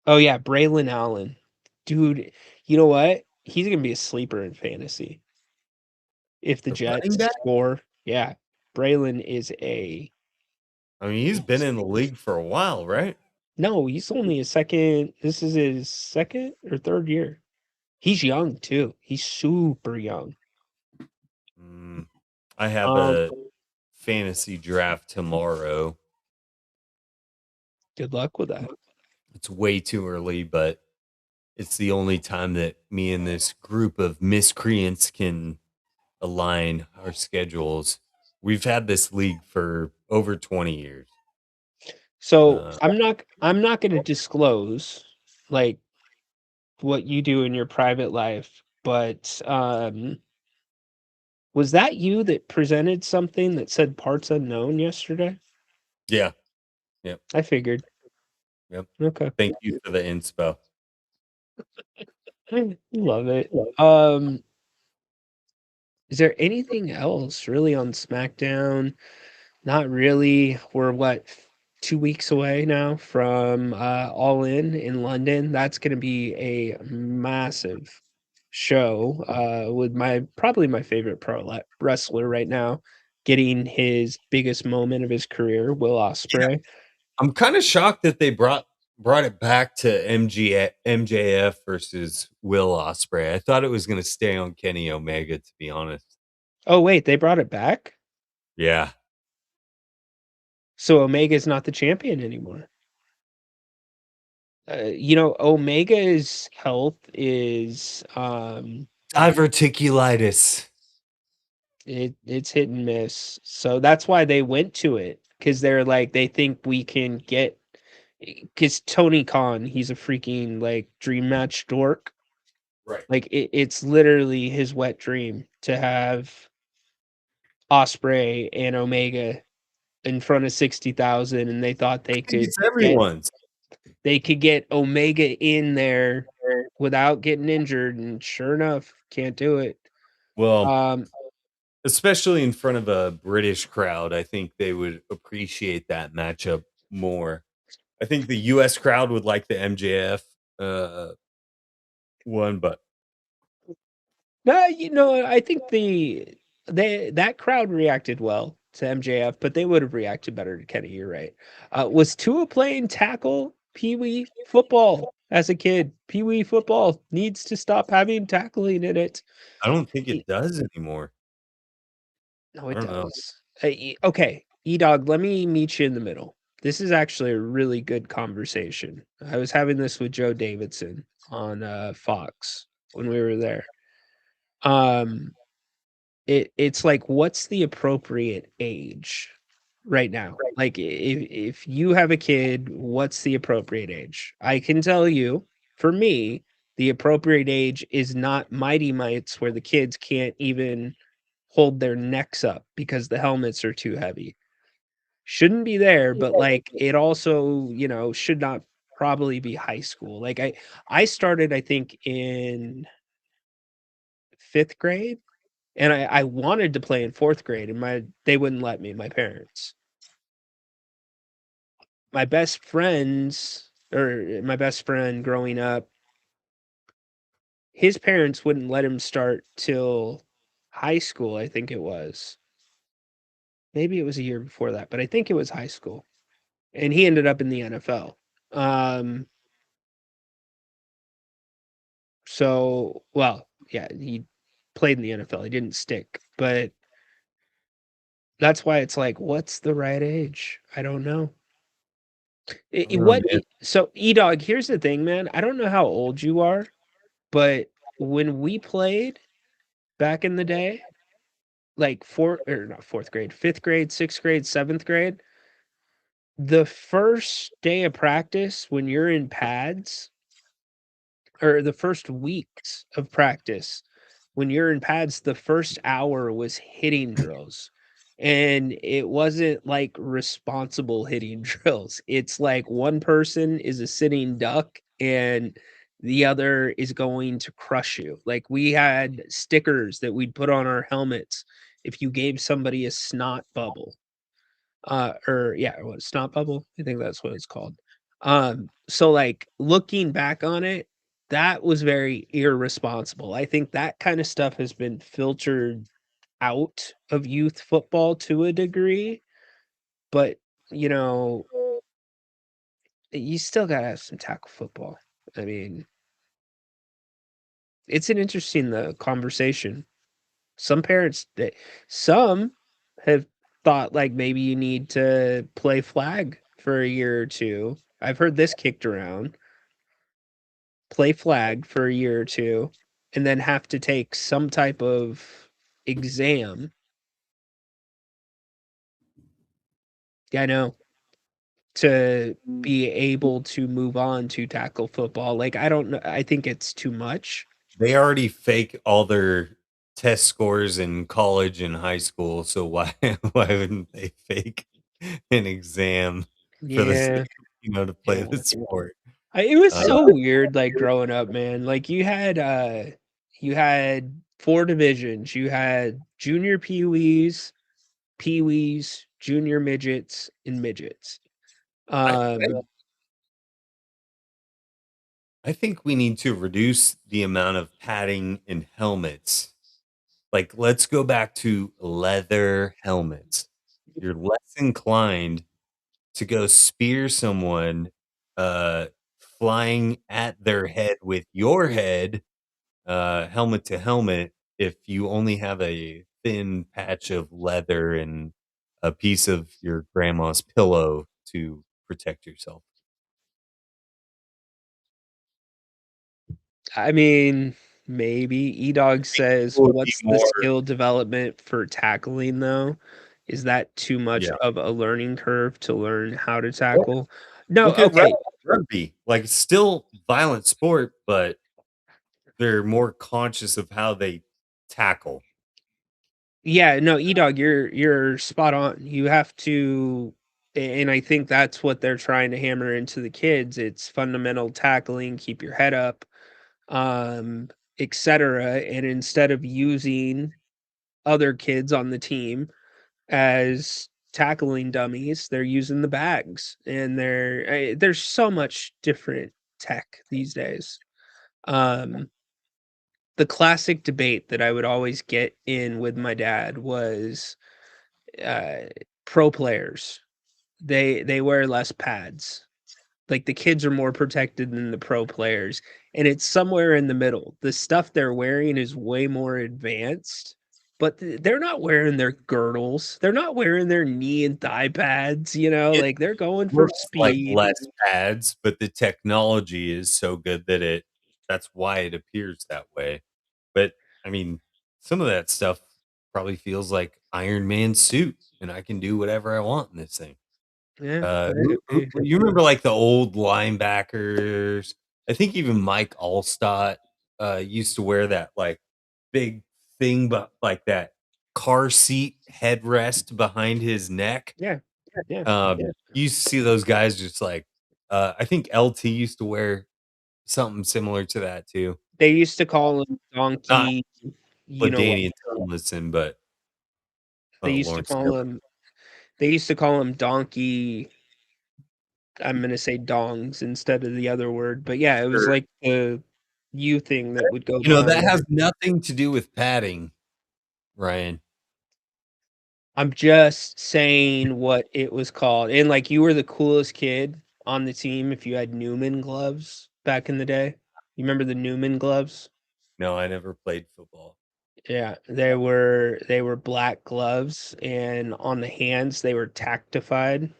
Oh yeah, Braylon Allen. Dude, you know what? He's gonna be a sleeper in fantasy if the the running Jets back. score. Yeah, Braylon is a I mean, he's been in the league for a while, right? no. He's only a second. This is his second or third year. He's young too. He's super young. Mm, I have Um, a fantasy draft tomorrow. good luck with that. It's way too early, but it's the only time that me and this group of miscreants can align our schedules. We've had this league for over 20 years. So Uh, I'm not going to disclose like what you do in your private life, but was that you that presented something that said parts unknown yesterday? yeah. Yep. I figured. Yep. Okay. Thank you for the inspo. Love it. Is there anything else really on SmackDown? Not really. We're what, 2 weeks away now from All In London. That's going to be a massive show with probably my favorite wrestler right now getting his biggest moment of his career, Will Yeah. Ospreay. I'm kind of shocked that they brought it back to MJF versus Will Ospreay. I thought it was going to stay on Kenny Omega, to be honest. Oh wait, they brought it back? Yeah. So Omega's not the champion anymore. Omega's health is Diverticulitis. it's hit and miss. So that's why they went to it, because they're like they think we can get, because Tony Khan, he's a freaking like dream match dork. Right. Like it's literally his wet dream to have Osprey and Omega in front of 60,000, and they thought I think it's everyone's. they could get Omega in there without getting injured, and sure enough, can't do it. Well, Um, especially in front of a British crowd, I think they would appreciate that matchup more. I think the US crowd would like the MJF one, but no, I think that crowd reacted well to MJF, but they would have reacted better to Kenny. You're right. Was Tua playing tackle Pee Wee football as a kid? Pee Wee football needs to stop having tackling in it. I don't think it does anymore. No, I it don't know. does. Okay, E-Dog, let me meet you in the middle. This is actually a really good conversation. I was having this with Joe Davidson on Fox when we were there. It's like, what's the appropriate age right now. Like if you have a kid, what's the appropriate age? I can tell you, for me, the appropriate age is not Mighty Mites where the kids can't even hold their necks up because the helmets are too heavy. Shouldn't be there, but like it also, should not probably be high school. Like I started I think in 5th grade and I wanted to play in 4th grade and they wouldn't let me, my parents. My best friends or my best friend growing up, his parents wouldn't let him start till high school, I think it was. Maybe it was a year before that, but I think it was high school. And he ended up in the NFL. Um, so, well, yeah, he played in the NFL. He didn't stick, but that's why it's like, what's the right age? I don't know. Oh, man. So, E-Dog, here's the thing, man. I don't know how old you are, but when we played back in the day, like not 4th grade, 5th grade, 6th grade, 7th grade, the first day of practice when you're in pads or the first weeks of practice when you're in pads, the first hour was hitting drills. And it wasn't like responsible hitting drills. It's like one person is a sitting duck and the other is going to crush you. Like we had stickers that we'd put on our helmets if you gave somebody a snot bubble. Or yeah, what snot bubble? I think that's what it's called. So like looking back on it, that was very irresponsible. I think that kind of stuff has been filtered out of youth football to a degree, but you know, you still gotta have some tackle football. I mean, it's an interesting conversation. Some parents some have thought like maybe you need to play flag for a year or two. I've heard this kicked around. Play flag for a year or two and then have to take some type of exam. Yeah, I know. To be able to move on to tackle football. Like I don't know. I think it's too much. They already fake all their test scores in college and high school, so why why wouldn't they fake an exam for the Yeah. sake, to play the sport? It was Uh, so weird, like growing up, man. Like you had 4 divisions. You had junior peewees, peewees, junior midgets, and midgets. I Um, I think we need to reduce the amount of padding in helmets. Like, let's go back to leather helmets. You're less inclined to go spear someone uh flying at their head with your head helmet to helmet if you only have a thin patch of leather and a piece of your grandma's pillow to protect yourself. I mean, maybe Edog says, It would be "What's the more. skill development for tackling though? Is that too much Yeah. of a learning curve to learn how to Look tackle?" No, look at okay. rugby. Like, it's still violent sport, but they're more conscious of how they tackle. Yeah, no, E-Dog, you're spot on. You have to and I think that's what they're trying to hammer into the kids. It's fundamental tackling, keep your head up, um, etc. And instead of using other kids on the team as tackling dummies, they're using the bags and there's so much different tech these days. Um, the classic debate that I would always get in with my dad was uh, pro players. They wear less pads. Like the kids are more protected than the pro players, and it's somewhere in the middle. The stuff they're wearing is way more advanced, but they're not wearing their girdles. They're not wearing their knee and thigh pads. It Like they're going for looks like speed. less pads, but the technology is so good that that's why it appears that way. But I mean, some of that stuff probably feels like Iron Man's suit, and I can do whatever I want in this thing. Yeah. You remember like the old linebackers? I think even Mike Allstott used to wear that like big thing, but like that car seat headrest behind his neck. Yeah. Yeah. You used to see those guys just like I think LT used to wear something similar to that too. They used to call him Not Donkey. You know what? Danny and Tomlinson, but They used to Lawrence call Taylor. him. They used to call him Donkey. I'm gonna say dongs instead of the other word, but yeah, it was Sure. like the you thing that would go. You know, that behind has it. nothing to do with padding, Ryan. I'm just saying what it was called, and like you were the coolest kid on the team if you had Newman gloves back in the day. You remember the Newman gloves? No, I never played football. Yeah, they were black gloves, and on the hands they were tactified.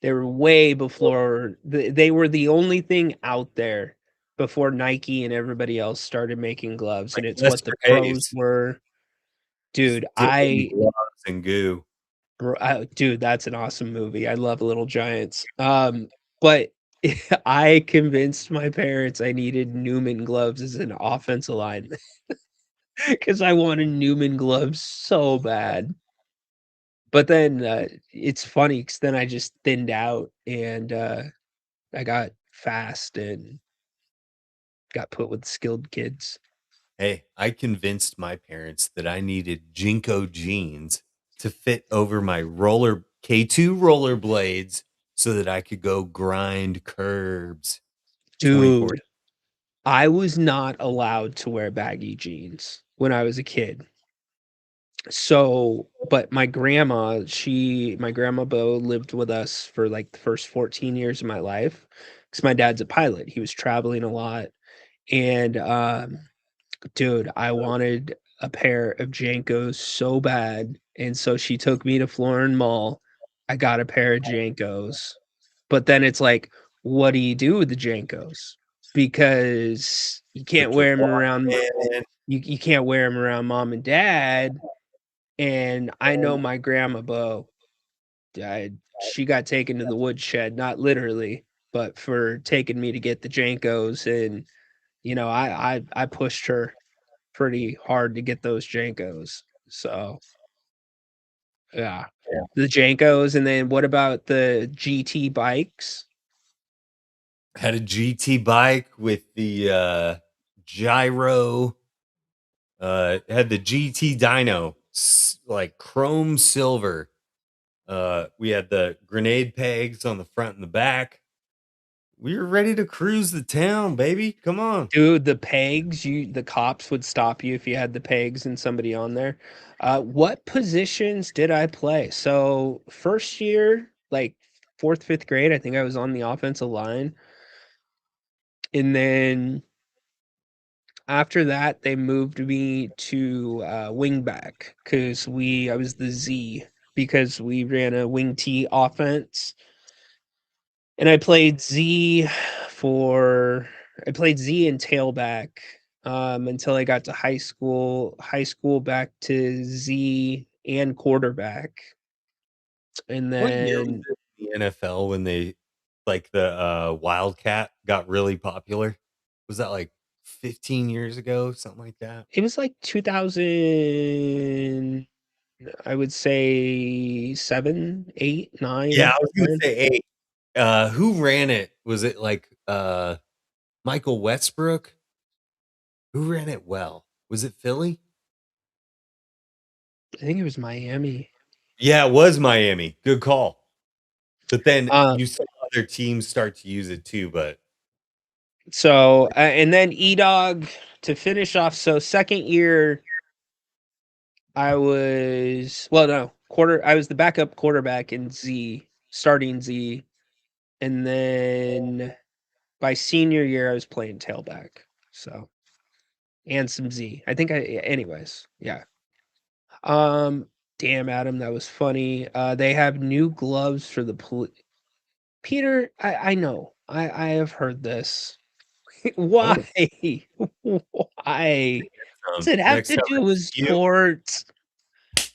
They were way before they were the only thing out there before Nike and everybody else started making gloves, and Like it's what Lester the pros Hayes, were. Dude, still in gloves and goo. dude, that's an awesome movie. I love Little Giants. But I convinced my parents I needed Newman gloves as an offensive lineman because I wanted Newman gloves so bad. But then it's funny because then I just thinned out and I got fast and got put with skilled kids. Hey, I convinced my parents that I needed Jinko jeans to fit over my roller K2 rollerblades so that I could go grind curbs 24. Dude, I was not allowed to wear baggy jeans when I was a kid. So, but my grandma Bo lived with us for like the first 14 years of my life because my dad's a pilot. He was traveling a lot. And dude, I wanted a pair of Jankos so bad. And so she took me to Florin Mall. I got a pair of Jankos. But then it's like, what do you do with the Jankos? Because you can't Put your wear them wallet around in. you can't wear them around mom and dad. And I know my grandma Bo died. She got taken to the woodshed, not literally, but for taking me to get the Jankos. And I pushed her pretty hard to get those Jankos. So yeah. The Jankos, and then what about the GT bikes? Had a GT bike with the gyro. Had the GT dyno, like chrome silver. We had the grenade pegs on the front and the back. We were ready to cruise the town, baby. Come on. Dude, the cops would stop you if you had the pegs and somebody on there. What positions did I play? So first year, like fourth, fifth grade, I think I was on the offensive line. And then after that, they moved me to wingback because I was the Z because we ran a wing T offense. And I played Z and tailback until I got to high school. High school back to Z and quarterback. And What year was then it in the NFL when they like the Wildcat got really popular? Was that like 15 years ago, something like that? it was like 2000, I would say 7, 8, Yeah, 9, I was gonna 10. say 8. Who ran it? Was it like Michael Westbrook? Who ran it well? Was it Philly? I think it was Miami. Yeah, it was Miami. Good call. But then Uh, you saw other teams start to use it too, but so and then E-Dog to finish off. So second year I was I was the backup quarterback in Z, starting Z, and then by senior year I was playing tailback. So and some Z. I think anyways, yeah. Um damn Adam, that was funny. They have new gloves for the Peter, I know. I have heard this. Why? oh, Why? What's it have next to time do I with see you, sports?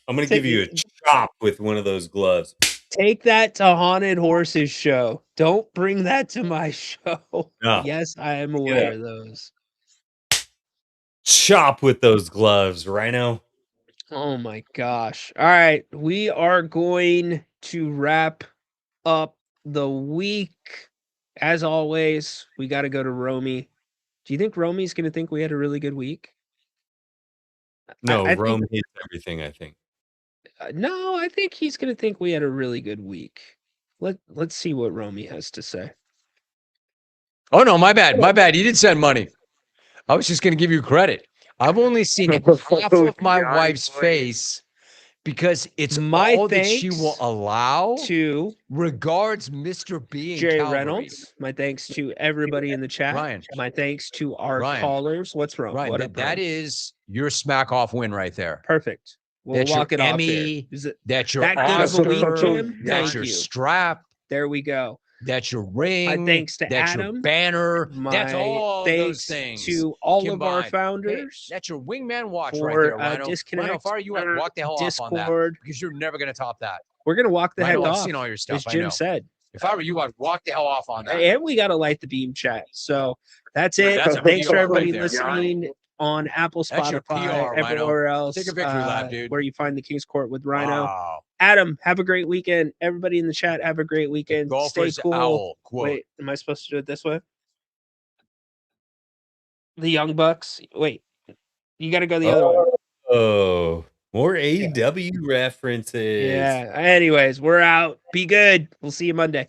I'm gonna give you a chop with one of those gloves. Take that to Haunted Horses show. Don't bring that to my show. No. Yes, I am aware of those. Chop with those gloves, Ryno. Oh my gosh. All right. We are going to wrap up the week. As always, we got to go to Romy. Do you think Romy's going to think we had a really good week? No, I Rome think, hits everything, I think. no, I think he's going to think we had a really good week. Let's see what Romy has to say. Oh no, my bad. My bad. You did send money. I was just going to give you credit. I've only seen half of my wife's face because it's all that she will allow. To Regards, Mr. B and Jerry Calvary. Reynolds. My thanks to everybody in the chat. Ryan. My thanks to our Ryan. callers. What's wrong? Ryan, What that is your smack off win right there. perfect. We'll That's your walk it off Emmy. there. Is it That's your that good of a week, Oscar. Jim? That's Thank your you. strap. There we go. That's your ring. My thanks to that's Adam. your banner. That's My all those thanks things. to all of our combined. Hey, founders that's your wingman watch right for there, Ryno. Ryno, disconnect. if I were you, I'd walk the hell off on that Discord. because you're never going to top that. We're gonna walk the heck Ryno, I've off. seen all your stuff. As I Jim know. said. If I were you, I'd walk the hell off on that. And we got to light the beam chat. So that's it. That's a Thanks PR for right everybody there. listening on Apple, That's your Spotify, PR, Ryno. everywhere else. Take a victory lap, dude. Where you find the King's Court with Ryno. Wow. Adam, have a great weekend. Everybody in the chat, have a great weekend. Stay Golfer's cool. owl quote. Wait, am I supposed to do it this way? The Young Bucks. Wait, you got to go the other way. Oh, more AEW references. Yeah. Anyways, we're out. Be good. We'll see you Monday.